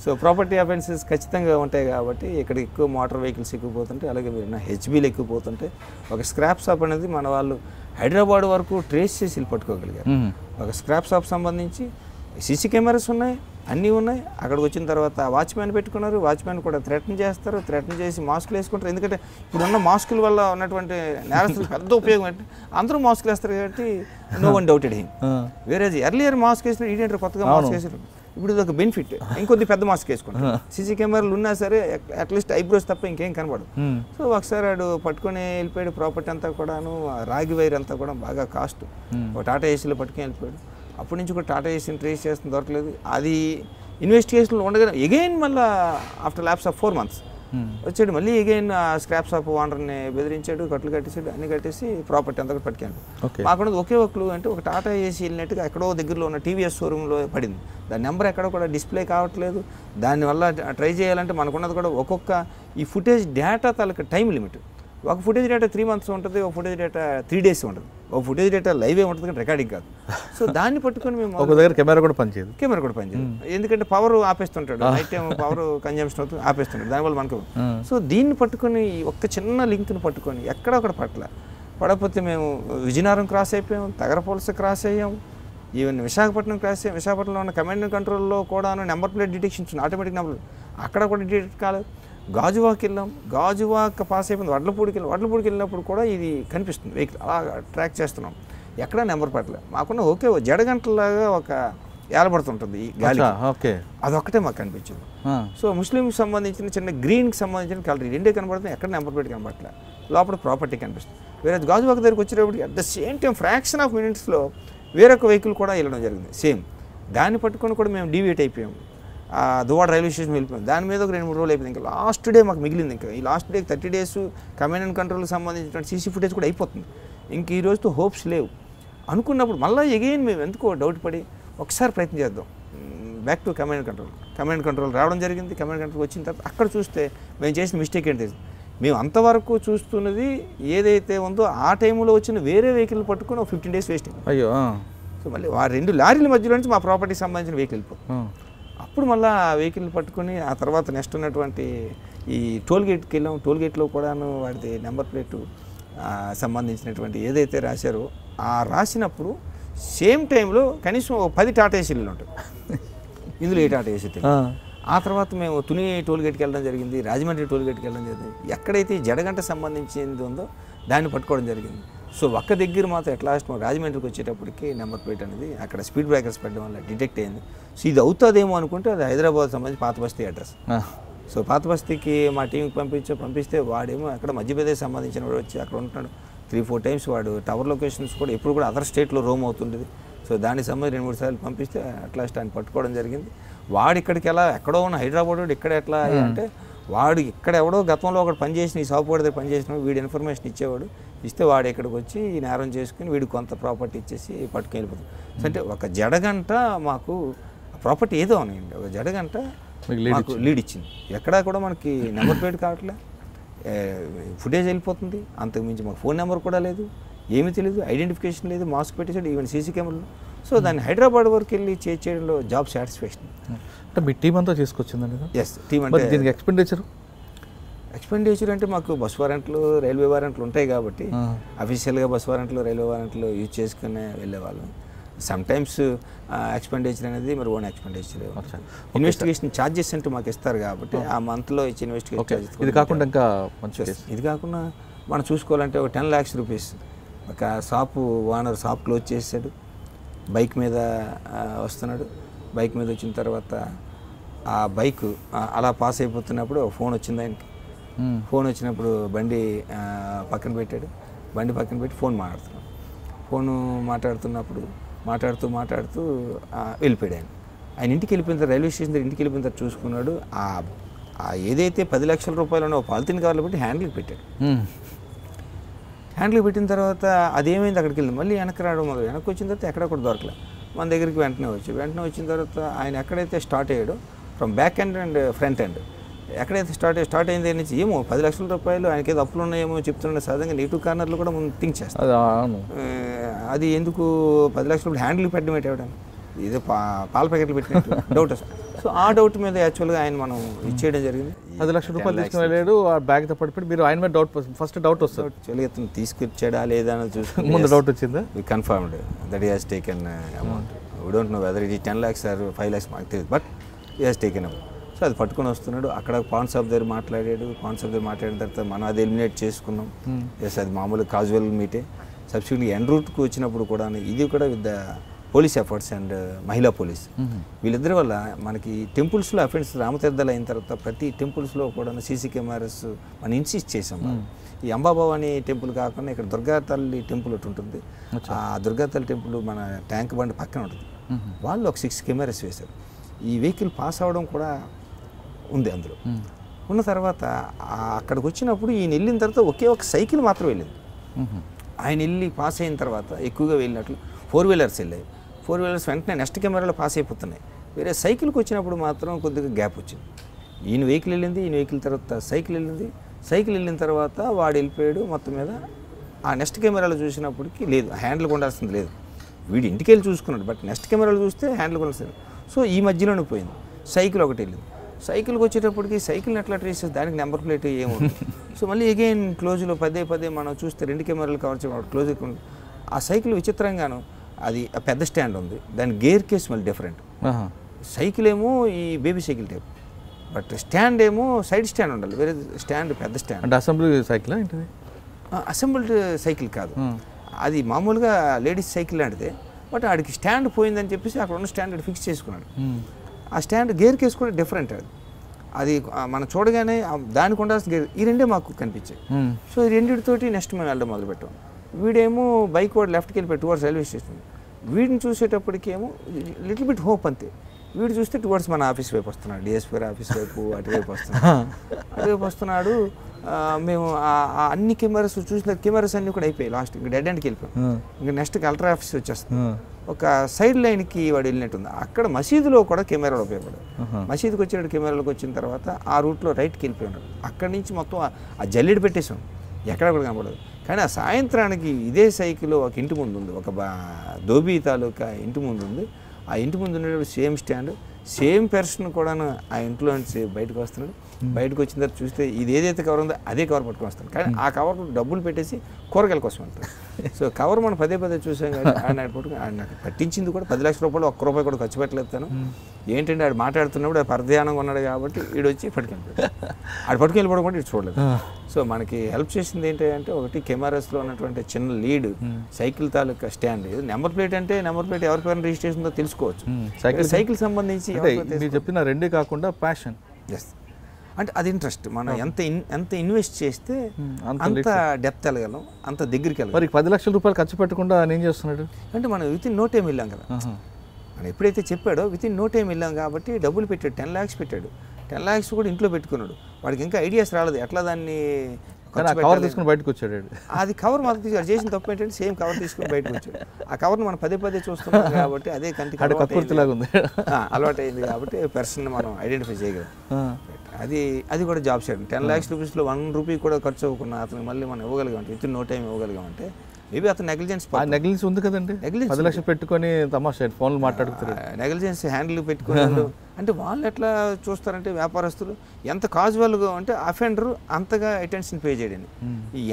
So property offences ఖచ్చితంగా ఉంటాయి కాబట్టి ఇక్కడ ఎక్కువ మోటార్ వెహికల్స్ ఎక్కువ పోతుంటాయి. అలాగే హెచ్బీలు ఎక్కువ పోతుంటాయి. ఒక స్క్రాప్ షాప్ అనేది మన వాళ్ళు హైదరాబాద్ వరకు ట్రేస్ చేసి పట్టుకోగలిగారు. ఒక స్క్రాప్ షాప్ సంబంధించి సీసీ కెమెరాస్ ఉన్నాయి, అన్నీ ఉన్నాయి. అక్కడికి వచ్చిన తర్వాత వాచ్మ్యాన్ పెట్టుకున్నారు. వాచ్మ్యాన్ కూడా థ్రెటన్ చేసి మాస్కులు వేసుకుంటారు. ఎందుకంటే ఇప్పుడున్న మాస్కుల వల్ల ఉన్నటువంటి నేరస్తులు పెద్ద ఉపయోగం అంటే అందరూ మాస్కులు వేస్తారు కాబట్టి నో వన్ డౌటెడ్ హిమ్. వేరే ఎర్లియర్ మాస్క్ వేసిన ఈడెంటర్ కొత్తగా మాస్క్ వేసారు. ఇప్పుడు ఇది ఒక బెనిఫిట్. ఇంకొద్ది పెద్ద మాస్క్ వేసుకుంటారు. సీసీ కెమెరాలు ఉన్నా సరే అట్లీస్ట్ ఐబ్రోస్ తప్ప ఇంకేం కనబడదు. సో ఒకసారి వాడు పట్టుకొని వెళ్ళిపోయాడు. ప్రాపర్టీ అంతా కూడాను రాగి వైర్ అంతా కూడా బాగా కాస్ట్. ఒక టాటా ఏసీలో పట్టుకొని వెళ్ళిపోయాడు. అప్పటి నుంచి కూడా టాటా ఏసీని ట్రేస్ చేస్తుంది, దొరకలేదు. అది ఇన్వెస్టిగేషన్లో ఉండగానే ఎగైన్ మళ్ళీ ఆఫ్టర్ ల్యాప్స్ ఆఫ్ 4 months వచ్చాడు. మళ్ళీ ఎగైన్ స్క్రాప్ షాప్ ఓనర్ని బెదిరించాడు, కట్లు కట్టేసాడు, అన్ని కట్టేసి ప్రాపర్టీ అంతా కూడా పట్టుకెళ్ళాడు. మాకున్నది ఒకే ఒక క్లూ అంటే ఒక టాటా ఏసీ వెళ్ళినట్టుగా ఎక్కడో దగ్గరలో ఉన్న టీవీఎస్ షోరూంలో పడింది. దాని నెంబర్ ఎక్కడో కూడా డిస్ప్లే కావట్లేదు. దానివల్ల ట్రై చేయాలంటే మనకున్నది కూడా ఒక్కొక్క ఈ ఫుటేజ్ డేటా తాలూకా టైం లిమిట్. ఒక ఫుటేజ్ డేటా 3 months ఉంటుంది, ఒక ఫుటేజ్ డేటా 3 days ఉంటుంది, ఒక ఫుటేజ్ డేటా లైవే ఉంటుంది కానీ రికార్డింగ్ కాదు. సో దాన్ని పట్టుకొని మేము ఒక దగ్గర కెమెరా కూడా పనిచేయదు. ఎందుకంటే పవర్ ఆపేస్తుంటాడు, నైట్ టైం పవర్ కన్జంప్షన్ అవుతుంది, ఆపేస్తుంటాడు, దానివల్ల మనకు. సో దీన్ని పట్టుకొని ఒక్క చిన్న లింక్ని పట్టుకొని ఎక్కడొక్కడ పడకపోతే మేము విజయనగరం క్రాస్ అయిపోయాం, తగరపోలస క్రాస్ అయ్యాం, ఈవెన్ విశాఖపట్నం క్రాస్ అయ్యాం. విశాఖపట్నంలో ఉన్న కమాండ్ అండ్ కంట్రోల్లో కూడా number plate detections automatic number అక్కడ కూడా డిటెక్ట్ కాలేదు. గాజువాక్ వెళ్ళాం, గాజువాక్ పాస్ అయిపోయింది. వడ్లపూడికి వెళ్ళినప్పుడు కూడా ఇది కనిపిస్తుంది వెహికల్, అలా ట్రాక్ చేస్తున్నాం, ఎక్కడా నెంబర్ పట్టలేదు. మాకున్న ఒకే జడగంటలాగా ఒక ఏలబడుతుంటుంది ఈ గాలి, అదొక్కటే మాకు కనిపించింది. సో ముస్లింకి సంబంధించిన చిన్న గ్రీన్కి సంబంధించిన కలర్ రెండే కనబడుతుంది, ఎక్కడ నెంబర్ ప్లేట్ కనబడట్లేదు. లోపల ప్రాపర్టీ కనిపిస్తుంది. వేరే గాజువాక్ దగ్గరికి వచ్చేటప్పటికి at the same time fraction of మినిట్స్లో వేరొక వెహికల్ కూడా వెళ్ళడం జరిగింది సేమ్. దాన్ని పట్టుకొని కూడా మేము డీవియేట్ అయిపోయాము. దువాడ రైల్వే స్టేషన్ వెళ్ళిపోయింది. దాని మీద ఒక 2-3 రోజులు అయిపోయింది. ఇంకా లాస్ట్ డే మాకు మిగిలింది. ఇంకా ఈ లాస్ట్ డేకి 30 days కమాండ్ అండ్ కంట్రోల్కి సంబంధించిన సీసీ ఫుటేజ్ కూడా అయిపోతుంది. ఇంక ఈ రోజుతో హోప్స్ లేవు అనుకున్నప్పుడు మళ్ళీ ఎగైన్ మేము ఎందుకో డౌట్ పడి ఒకసారి ప్రయత్నం చేద్దాం, బ్యాక్ టు కమాండ్ కంట్రోల్ రావడం జరిగింది. కమాండ్ కంట్రోల్ వచ్చిన తర్వాత అక్కడ చూస్తే మేము చేసిన మిస్టేక్ ఏంటి, మేము అంతవరకు చూస్తున్నది ఏదైతే ఉందో ఆ టైంలో వచ్చిన వేరే వెహికల్ పట్టుకొని 15 days వేస్ట్ అయింది. అయ్యో. సో మళ్ళీ ఆ 2 లారీల మధ్యలో నుంచి మా ప్రాపర్టీకి సంబంధించిన వెహికల్ వెళ్ళిపోతుంది. అప్పుడు మళ్ళీ ఆ వెహికల్ పట్టుకొని ఆ తర్వాత నెక్స్ట్ ఉన్నటువంటి ఈ టోల్ గేట్కి వెళ్ళాం. టోల్ గేట్లో కూడాను వాడిది నెంబర్ ప్లేటు సంబంధించినటువంటి ఏదైతే రాశారో ఆ రాసినప్పుడు సేమ్ టైంలో కనీసం 10 టాటా ఏసీలు ఉంటాయి. ఇందులో ఏ టాటా ఏసీ తెలియదు. ఆ తర్వాత మేము తుని టోల్ గేట్కి వెళ్ళడం జరిగింది, రాజమండ్రి టోల్ గేట్కి వెళ్ళడం జరిగింది. ఎక్కడైతే జడగంట సంబంధించింది ఉందో దాన్ని పట్టుకోవడం జరిగింది. సో ఒక్క దగ్గర మాత్రం ఎట్ లాస్ట్ రాజమండ్రికి వచ్చేటప్పటికి నెంబర్ ప్లేట్ అనేది అక్కడ స్పీడ్ బ్రేకర్స్ పెట్టడం వల్ల డిటెక్ట్ అయింది. సో ఇది అవుతుందేమో అనుకుంటే అది హైదరాబాద్ సంబంధించి పాత బస్తీ అడ్రస్. సో పాత బస్తీకి మా టీంకి పంపిస్తే వాడేమో అక్కడ మధ్యప్రదేశ్ సంబంధించిన వాడు వచ్చి అక్కడ ఉంటున్నాడు. 3-4 times వాడు టవర్ లొకేషన్స్ కూడా ఎప్పుడు కూడా అదర్ స్టేట్లో రోమ్ అవుతుండేది. సో దానికి సంబంధించి 2-3 సార్లు పంపిస్తే అట్లా ఆయన పట్టుకోవడం జరిగింది. వాడు ఇక్కడికి ఎలా ఎక్కడో ఉన్న హైదరాబాద్ వాడు ఇక్కడ ఎట్లా అంటే వాడు ఇక్కడ ఎవడో గతంలో ఒకటి పనిచేసిన ఈ షాప్ వాడి దగ్గర పనిచేసిన వీడు ఇన్ఫర్మేషన్ ఇచ్చేవాడు. ఇస్తే వాడు ఇక్కడికి వచ్చి ఈ నేరం చేసుకుని వీడికి కొంత ప్రాపర్టీ ఇచ్చేసి పట్టుకుని వెళ్ళిపోతుంది. అంటే ఒక జడగంట మాకు ప్రాపర్టీ ఏదో అనండి, ఒక జడగంట మాకు లీడ్ ఇచ్చింది. ఎక్కడా కూడా మనకి నెంబర్ ప్లేట్ కావట్లే, ఫుటేజ్ వెళ్ళిపోతుంది. అంతకుమించి మాకు ఫోన్ నెంబర్ కూడా లేదు, ఏమీ తెలియదు, ఐడెంటిఫికేషన్ లేదు, మాస్క్ పెట్టేసాడు, ఈవెన్ సీసీ కెమెరాలు. సో దాన్ని హైదరాబాద్ వరకు వెళ్ళి చేయడంలో జాబ్ సాటిస్ఫాక్షన్. అంటే మీ టీం అంతా చేసుకొచ్చిందండి? ఎస్, టీం అంటే దీనికి ఎక్స్పెండిచర్ అంటే మాకు బస్ వారెంట్లు, రైల్వే వారెంట్లు ఉంటాయి కాబట్టి అఫీషియల్గా బస్ వారెంట్లు, రైల్వే వారెంట్లు యూజ్ చేసుకునే వెళ్ళేవాళ్ళం. సమ్ టైమ్స్ ఎక్స్పెండిచర్ అనేది మరి ఓన్ ఎక్స్పెండిచర్. ఇన్వెస్టిగేషన్ ఛార్జెస్ అంటూ మాకు ఇస్తారు కాబట్టి ఆ మంత్లో ఇచ్చి ఇన్వెస్టిగేషన్ ఛార్జెస్. ఇది కాకుండా ఇంకా ఇది కాకుండా మనం చూసుకోవాలంటే ఒక 10 lakhs రూపీస్ ఒక షాపు ఓనర్ షాప్ క్లోజ్ చేశాడు. బైక్ మీద వస్తున్నాడు. బైక్ మీద వచ్చిన తర్వాత ఆ బైక్ అలా పాస్ అయిపోతున్నప్పుడు ఫోన్ వచ్చింది ఆయనకి. ఫోన్ వచ్చినప్పుడు బండి పక్కన పెట్టాడు. బండి పక్కన పెట్టి ఫోన్ మాట్లాడుతున్నాడు. ఫోను మాట్లాడుతున్నప్పుడు మాట్లాడుతూ వెళ్ళిపోయాడు ఆయన. ఆయన ఇంటికి వెళ్ళిపోయిన తర్వాత రైల్వే స్టేషన్ దగ్గర ఇంటికి వెళ్ళిపోయిన తర్వాత చూసుకున్నాడు. ఏదైతే 10 లక్షల రూపాయలు ఉన్న పాలిథిన్ కవర్లో పెట్టి హ్యాండిల్కి పెట్టాడు. హ్యాండిల్కి పెట్టిన తర్వాత అదేమైంది, అక్కడికి వెళ్ళి మళ్ళీ వెనక్కి రావడం మొదలు. వెనక్కి వచ్చిన తర్వాత ఎక్కడ కూడా దొరకలే. మన దగ్గరికి వెంటనే వచ్చిన తర్వాత ఆయన ఎక్కడైతే స్టార్ట్ అయ్యాడో from back end and front end ఎక్కడైతే స్టార్ట్ అయింది నుంచి ఏమో 10 లక్షల రూపాయలు ఆయనకి ఏదో అప్పులు ఉన్నాయేమో చెప్తున్నాడు. సహజంగా నెగిటివ్ కార్నర్లు కూడా మనం థింక్ చేస్తాం. అది ఎందుకు 10 లక్షల రూపాయలు హ్యాండిల్ పెట్టడం ఏంటి, ఏదో పాల ప్యాకెట్లు పెట్టినట్టు డౌట్ వస్తుంది. సో ఆ డౌట్ మీద యాక్చువల్గా ఆయన మనం ఇచ్చేయడం జరిగింది. 10 లక్షల రూపాయలు తీసుకుని వెళ్ళాడు, ఆ బ్యాగ్తో పడిపోయి మీరు ఆయన మీద ఫస్ట్ డౌట్ వస్తుంది. యాక్చువల్గా ఇతను తీసుకొచ్చాడా లేదా అని చూసుకుని ముందు డౌట్ వచ్చిందా? Confirmed that he has taken amount. We don't know whether it 10 lakhs or 5 lakhs మాకు తెలియదు, but he has taken amount. So అది పట్టుకొని వస్తున్నాడు. అక్కడ పాన్ షాప్ దగ్గర మాట్లాడాడు. పాన్ షాప్ దగ్గర మాట్లాడిన తర్వాత మనం అది ఎలిమినేట్ చేసుకున్నాం. ఎస్, అది మామూలు కాజువల్ మీటే. సబ్సిడీ ఎన్ రూట్కి వచ్చినప్పుడు కూడా ఇది కూడా with the police efforts and మహిళా పోలీస్ వీళ్ళిద్దరి వల్ల మనకి టెంపుల్స్లో అఫెన్స్ రామతీర్థాలు అయిన తర్వాత ప్రతి టెంపుల్స్లో కూడా సీసీ కెమెరాస్ మనం ఇన్సిస్ట్ చేసాం. ఈ అంబాభవాని టెంపుల్ కాకుండా ఇక్కడ దుర్గా తల్లి టెంపుల్ ఒకటి ఉంటుంది. ఆ దుర్గా తల్లి టెంపుల్ మన ట్యాంక్ బండ్ పక్కన ఉంటుంది. వాళ్ళు ఒక 6 కెమెరాస్ వేశారు. ఈ వెహికల్ పాస్ అవ్వడం కూడా ఉంది అందులో. ఉన్న తర్వాత అక్కడికి వచ్చినప్పుడు ఈయన వెళ్ళిన తర్వాత ఒకే ఒక సైకిల్ మాత్రం వెళ్ళింది. ఆయన వెళ్ళి పాస్ అయిన తర్వాత ఎక్కువగా వెళ్ళినట్లు 4 wheelers వెళ్ళాయి. 4 wheelers వెంటనే నెక్స్ట్ కెమెరాలో పాస్ అయిపోతున్నాయి. వేరే సైకిల్కి వచ్చినప్పుడు మాత్రం కొద్దిగా గ్యాప్ వచ్చింది. ఈయన వెహికల్ వెళ్ళింది, ఈయన వెహికల్ తర్వాత సైకిల్ వెళ్ళింది. సైకిల్ వెళ్ళిన తర్వాత వాడు వెళ్ళిపోయాడు. మొత్తం మీద ఆ నెక్స్ట్ కెమెరాలో చూసినప్పటికీ లేదు, హ్యాండిల్ కొండాల్సింది లేదు. వీడు ఇంటికి వెళ్ళి చూసుకున్నాడు, బట్ నెక్స్ట్ కెమెరాలో చూస్తే హ్యాండిల్ కొండాల్సింది. సో ఈ మధ్యలోనే పోయింది. సైకిల్ ఒకటి వెళ్ళింది. సైకిల్కి వచ్చేటప్పటికి సైకిల్ని ఎట్లా ట్రేస్ చేసి దానికి నెంబర్ ప్లేట్ ఏముంది. సో మళ్ళీ అగైన్ క్లోజ్లో పదే మనం చూస్తే 2 కెమెరాలు కవర్ చేయడం క్లోజ్ ఎక్కువ. ఆ సైకిల్ విచిత్రంగాను అది పెద్ద స్టాండ్ ఉంది, దాని గేర్ కేస్ మళ్ళీ డిఫరెంట్. సైకిల్ ఏమో ఈ baby cycle type, but stand ఏమో సైడ్ స్టాండ్ ఉండాలి, వేరే స్టాండ్ పెద్ద స్టాండ్. అంటే అసెంబ్లీ సైకిల్ ఏంటిది? అసెంబ్ల్డ్ సైకిల్ కాదు, అది మామూలుగా లేడీస్ సైకిల్ లాంటిదే. బట్ ఆడికి స్టాండ్ పోయిందని చెప్పేసి అక్కడ ఉన్న స్టాండ్ ఫిక్స్ చేసుకున్నాడు. ఆ స్టాండ్ గేర్ కేస్ కూడా డిఫరెంట్. అది మనం చూడగానే దానికి ఉండాల్సిన గేర్ ఈ రెండే మాకు కనిపించాయి. సో ఈ రెండింటితోటి నెక్స్ట్ మేము వెళ్ళడం మొదలుపెట్టాం. వీడేమో బైక్ వాడు లెఫ్ట్కి వెళ్ళిపోయి టువర్డ్స్ రైల్వే స్టేషన్. వీడిని చూసేటప్పటికేమో లిటిల్ బిట్ హోప్ అంతే. వీడు చూస్తే టువర్డ్స్ మన ఆఫీస్ వైపు వస్తున్నాడు, డిఎస్పీ గారి ఆఫీస్ వైపు అటువైపు వస్తున్నాడు. మేము అన్ని కెమెరాస్ చూసిన కెమెరాస్ అన్నీ కూడా అయిపోయాయి. లాస్ట్ ఇంకా డెడ్ ఎండ్కి వెళ్ళిపోయాం. ఇంకా నెక్స్ట్ కలెక్టర్ ఆఫీస్ వచ్చేస్తుంది. ఒక సైడ్ లైన్కి వాడు వెళ్ళినట్టుంది. అక్కడ మసీదులో కూడా కెమెరాలు ఉపయోగపడారు. మసీదుకి వచ్చాడు, కెమెరాలకు వచ్చిన తర్వాత ఆ రూట్లో రైట్కి వెళ్ళిపోయినాడు. అక్కడి నుంచి మొత్తం ఆ జల్లెడు పెట్టేసాం, ఎక్కడ కూడా కనపడదు. కానీ ఆ సాయంత్రానికి ఇదే సైకిల్ ఒక ఇంటి ముందు ఉంది, ఒక దోబీ తాలూకా ఇంటి ముందు ఉంది. ఆ ఇంటి ముందు ఉండేటప్పుడు సేమ్ స్టాండ్, సేమ్ పర్సన్ కూడాను ఆ ఇంట్లో నుంచి బయటకు వస్తున్నాడు. బయటకు వచ్చిన తర్వాత చూస్తే ఇది ఏదైతే కవర్ ఉందో అదే కవర్ పట్టుకొని వస్తాను. కానీ ఆ కవర్ డబ్బులు పెట్టేసి కూరగాయల కోసం వెళ్తాడు. సో కవర్ మనం పదే చూసాం. కానీ ఆయన పట్టుకుని ఆయన నాకు పట్టించింది కూడా 10 లక్షల రూపాయలు, ₹1 కూడా ఖర్చు పెట్టలేదు. ఏంటంటే ఆడు మాట్లాడుతున్నప్పుడు పరధ్యానంగా ఉన్నాడు కాబట్టి వీడు వచ్చి పట్టుకెళ్ళిపోయాడు. ఆడు పట్టుకెళ్ళిపోవడం కూడా ఇటు చూడలేదు. సో మనకి హెల్ప్ చేసింది ఏంటంటే ఒకటి కెమెరాస్లో ఉన్నటువంటి చిన్న లీడ్, సైకిల్ తాలూకా స్టాండ్, నెంబర్ ప్లేట్ అంటే నెంబర్ ప్లేట్ ఎవరి పేరు రిజిస్ట్రేషన్ ఉందో తెలుసుకోవచ్చు. సైకిల్ సంబంధించి చెప్పిన రెండే కాకుండా ప్యాషన్, అంటే అది ఇంట్రెస్ట్. మనం ఎంత ఇన్వెస్ట్ చేస్తే అంత డెప్త్ వెళ్ళగలం, అంత దగ్గరికి వెళ్ళగలం. మరి 10 లక్షల రూపాయలు ఖర్చు పెట్టకుండా ఆయన ఏం చేస్తున్నాడు అంటే మనం వితిన్ నో టైం వెళ్ళాం కదా. మనం ఎప్పుడైతే చెప్పాడో వితిన్ నో టైం వెళ్ళాం కాబట్టి డబ్బులు పెట్టాడు, 10 lakhs పెట్టాడు. 10 lakhs కూడా ఇంట్లో పెట్టుకున్నాడు. వాడికి ఇంకా ఐడియాస్ రాలేదు ఎట్లా దాన్ని కవర్ తీసుకుని బయటకు వచ్చాడు. అది కవర్ మాత్రం తీసుకు చేసిన తప్పు ఏంటంటే సేమ్ కవర్ తీసుకుని బయటకు వచ్చాడు. ఆ కవర్ని మనం పదే చూస్తున్నాం కాబట్టి అదే కంటికి అలవాటు అయింది కాబట్టి పర్సన్ మనం ఐడెంటిఫై చేయగలం. అది కూడా జాబ్ చేయడం. 10 lakhs రూపీస్లో ₹1 కూడా ఖర్చు అవ్వకుండా అతనికి మళ్ళీ మనం ఇవ్వగలిగామంటే, విత్ నో టైం ఇవ్వగలిగామంటే మేబీ అతను నెగ్లిజెన్స్ ఉంది కదండి. 10 లక్షలు పెట్టుకొని తమాషా ఫోన్లు మాట్లాడుతారు. నెగ్లిజెన్స్ హ్యాండిల్ పెట్టుకున్నాడు అంటే వాళ్ళు ఎట్లా చూస్తారంటే వ్యాపారస్తులు ఎంత కాజువల్గా ఉంటే అఫెండర్ అంతగా అటెన్షన్ పే చేయడండి.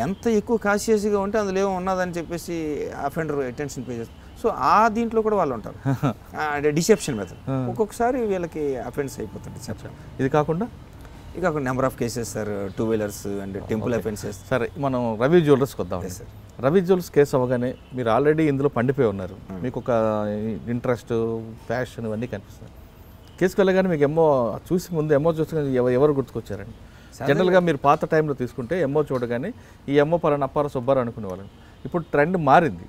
ఎంత ఎక్కువ కాన్షియస్గా ఉంటే అందులో ఏమో ఉన్నదని చెప్పేసి అఫెండర్ అటెన్షన్ పే చేస్తారు. సో ఆ దీంట్లో కూడా వాళ్ళు ఉంటారు. అంటే డిసెప్షన్ మెథడ్ ఒక్కొక్కసారి వీళ్ళకి అఫెన్స్ అయిపోతుంది. ఇది కాకుండా number of cases sir, 2 wheelers and temple offences. సరే మనం రవి జ్యువెలర్స్కి వద్దాం సార్. రవి జ్యువెలర్స్ కేసు అవ్వగానే మీరు ఆల్రెడీ ఇందులో పండిపోయి ఉన్నారు. మీకు ఒక ఇంట్రెస్ట్, ప్యాషన్ ఇవన్నీ కనిపిస్తుంది. కేసుకు వెళ్ళగానే మీకు చూసి చూసి ఎవరు గుర్తుకొచ్చారండి? జనరల్గా మీరు పాత టైంలో తీసుకుంటే చూడగానే ఈ పలానా అప్పార సుబ్బారు అనుకునేవాళ్ళం. ఇప్పుడు ట్రెండ్ మారింది.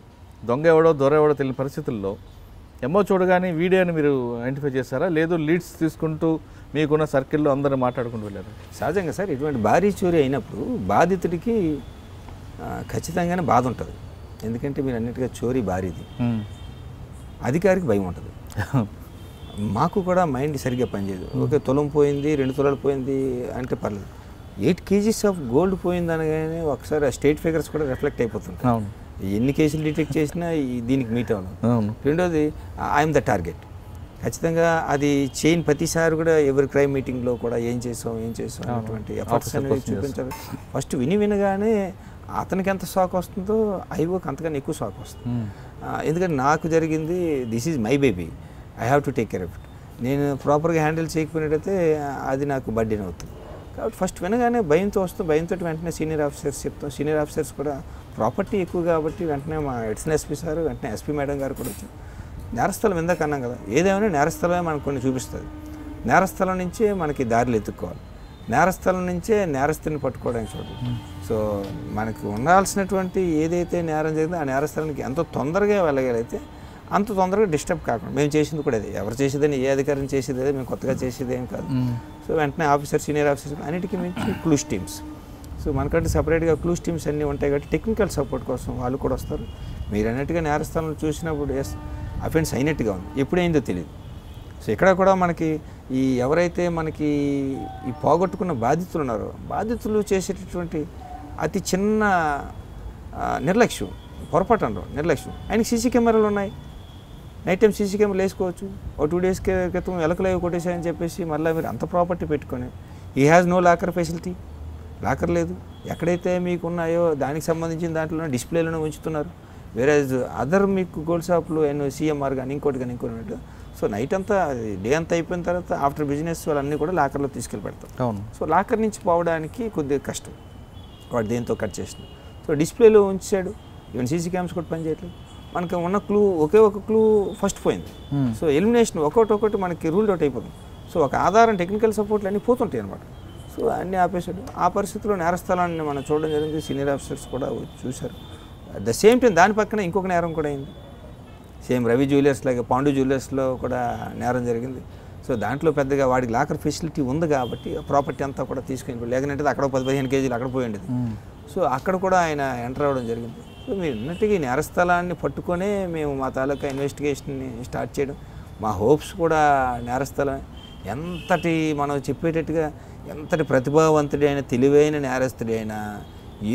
దొంగ ఎవడో దొర ఎవడో తెలియని పరిస్థితుల్లో చూడగానే వీడియోని మీరు ఐడెంటిఫై చేస్తారా, లేదు లీడ్స్ తీసుకుంటూ మీకున్న సర్కిల్లో అందరూ మాట్లాడుకుంటూ వెళ్ళారు? సహజంగా సార్ ఇటువంటి భారీ చోరీ అయినప్పుడు బాధితుడికి ఖచ్చితంగానే బాధ ఉంటుంది. ఎందుకంటే మీరు అన్నిటిగా చోరీ భారీది, అధికారికి భయం ఉంటుంది. మాకు కూడా మైండ్ సరిగ్గా పనిచేయదు. ఓకే తులం పోయింది, 2 తులాలు పోయింది అంటే పర్లేదు. 8 kgs ఆఫ్ గోల్డ్ పోయింది అనగానే ఒకసారి ఆ స్టేట్ ఫిగర్స్ కూడా రిఫ్లెక్ట్ అయిపోతుంటాయి. ఎన్ని కేసులు డిటెక్ట్ చేసినా దీనికి మీట్ అవ్వడం. రెండోది ఐఎమ్ ద టార్గెట్. ఖచ్చితంగా అది చేయని ప్రతిసారి కూడా ఎవరి క్రైమ్ మీటింగ్లో కూడా ఏం చేసాం అటువంటి ఎఫర్ట్స్ అనేవి చూపించాలి. ఫస్ట్ వినగానే అతనికి ఎంత షాక్ వస్తుందో ఐఓకి అంతకన్నా ఎక్కువ షాక్ వస్తుంది. ఎందుకంటే నాకు జరిగింది, this is my baby, I have to take care of it. నేను ప్రాపర్గా హ్యాండిల్ చేయకపోయినట్టయితే అది నాకు బర్డెన్ అవుతుంది. కాబట్టి ఫస్ట్ వినగానే భయంతో వెంటనే సీనియర్ ఆఫీసర్స్ చెప్తాం. సీనియర్ ఆఫీసర్స్ కూడా ప్రాపర్టీ ఎక్కువ కాబట్టి వెంటనే మా ఎడిషనల్ ఎస్పీ సార్, వెంటనే ఎస్పీ మేడం గారు కూడా వచ్చారు. నేరస్థలం ఇందాక అన్నాం కదా, ఏదేమైనా నేరస్థలమే మనకు కొన్ని చూపిస్తుంది. నేరస్థలం నుంచే మనకి దారిలు ఎత్తుక్కోవాలి, నేరస్థలం నుంచే నేరస్తుని పట్టుకోవడానికి చూడాలి. సో మనకు ఉండాల్సినటువంటి ఏదైతే నేరం జరిగిందో ఆ నేరస్థలానికి ఎంత తొందరగా వెళ్ళగలిగితే అంత తొందరగా డిస్టర్బ్ కాకుండా. మేము చేసింది కూడా అదే, ఎవరు చేసేదని ఏ అధికారం చేసేది అదే, మేము కొత్తగా చేసేది ఏం కాదు. సో వెంటనే ఆఫీసర్, సీనియర్ ఆఫీసర్స్ అన్నిటికీ మించి క్లూస్ టీమ్స్. సో మనకంటే సపరేట్గా క్లూస్ టీమ్స్ అన్నీ ఉంటాయి కాబట్టి టెక్నికల్ సపోర్ట్ కోసం వాళ్ళు కూడా వస్తారు. మీరు అన్నట్టుగా నేరస్థలంలో చూసినప్పుడు ఎస్ అఫెన్స్ అయినట్టుగా ఉంది, ఎప్పుడైందో తెలియదు. సో ఇక్కడ కూడా మనకి ఎవరైతే మనకి ఈ పోగొట్టుకున్న బాధితులు ఉన్నారో, బాధితులు చేసేటటువంటి అతి చిన్న నిర్లక్ష్యం, పొరపాటు అనరు నిర్లక్ష్యం. ఆయనకి సీసీ కెమెరాలు ఉన్నాయి, నైట్ టైం సీసీ కెమెరాలు వేసుకోవచ్చు. ఓ 2 days క్రితం ఎలకలేవి కొట్టేసాయని చెప్పేసి మళ్ళీ మీరు అంత ప్రాపర్టీ పెట్టుకొని, ఈ has no locker facility, locker లేదు. ఎక్కడైతే మీకు ఉన్నాయో దానికి సంబంధించిన దాంట్లో డిస్ప్లేలను ఉంచుతున్నారు. వేరే అదర్ మీకు గోల్డ్ షాప్లు CMR కానీ ఇంకోటి సో నైట్ అంతా డే అంతా అయిపోయిన తర్వాత ఆఫ్టర్ బిజినెస్ వాళ్ళన్నీ కూడా లాకర్లో తీసుకెళ్ళి పెడతాం. అవును. సో లాకర్ నుంచి పోవడానికి కొద్దిగా కష్టం, వాడు దేంతో కట్ చేసిన. సో డిస్ప్లేలో ఉంచాడు, ఈవెన్ సీసీ క్యామ్స్ కూడా పనిచేయట్లేదు. మనకి ఉన్న క్లూ ఒకే ఒక క్లూ ఫస్ట్ పోయింది. సో ఎలిమినేషన్ ఒకటి మనకి రూల్డ్ అవుట్ అయిపోతుంది. సో ఒక ఆధారం టెక్నికల్ సపోర్ట్లు అన్నీ పోతుంటాయి అనమాట. సో అన్నీ ఆపేశాడు. ఆ పరిస్థితిలో నేరస్థలాన్ని మనం చూడడం జరిగింది. సీనియర్ ఆఫీసర్స్ కూడా చూశారు. అట్ ద సేమ్ టైం దాని పక్కన ఇంకొక నేరం కూడా అయింది. సేమ్ రవి జ్యువెలర్స్ లాగా పాండు జ్యువెలర్స్లో కూడా నేరం జరిగింది. సో దాంట్లో పెద్దగా వాడికి లాకర్ ఫెసిలిటీ ఉంది కాబట్టి ప్రాపర్టీ అంతా కూడా తీసుకుని లేకపోతే అక్కడ 10-15 కేజీలు అక్కడ పోయి ఉండేది. సో అక్కడ కూడా ఆయన ఎంటర్ అవ్వడం జరిగింది. సో మీరు ఉన్నట్టుగా ఈ నేరస్థలాన్ని పట్టుకొనే మేము మా తాలూకా ఇన్వెస్టిగేషన్ని స్టార్ట్ చేయడం. మా హోప్స్ కూడా నేరస్థలం ఎంతటి మనం చెప్పేటట్టుగా ఎంతటి ప్రతిభావంతుడైన తెలివైన నేరస్తుడైనా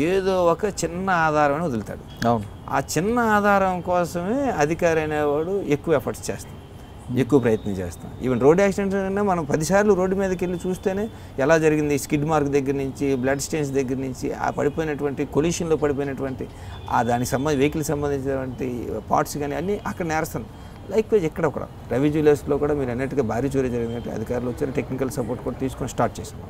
ఏదో ఒక చిన్న ఆధారం వదులుతాడు. అవును, ఆ చిన్న ఆధారం కోసమే అధికారి అనేవాడు ఎక్కువ ఎఫర్ట్స్ చేస్తాం, ఎక్కువ ప్రయత్నం చేస్తాం. ఈవెన్ రోడ్ యాక్సిడెంట్స్ అయినా మనం 10 సార్లు రోడ్డు మీదకి వెళ్ళి చూస్తేనే ఎలా జరిగింది, స్కిడ్ మార్క్ దగ్గర నుంచి బ్లడ్ స్టెయిన్స్ దగ్గర నుంచి ఆ పడిపోయినటువంటి కొలిషన్లో పడిపోయినటువంటి ఆ దానికి వెహికల్కి సంబంధించినటువంటి పార్ట్స్ కానీ అన్నీ అక్కడ నేరస్తాను. లైక్వైజ్ ఎక్కడ కూడా రవి జ్యువెలర్స్లో కూడా మీరు అన్నట్టుగా భారీ చోరీ జరిగినట్టు అధికారులు వచ్చారు, టెక్నికల్ సపోర్ట్ కూడా తీసుకొని స్టార్ట్ చేసాం.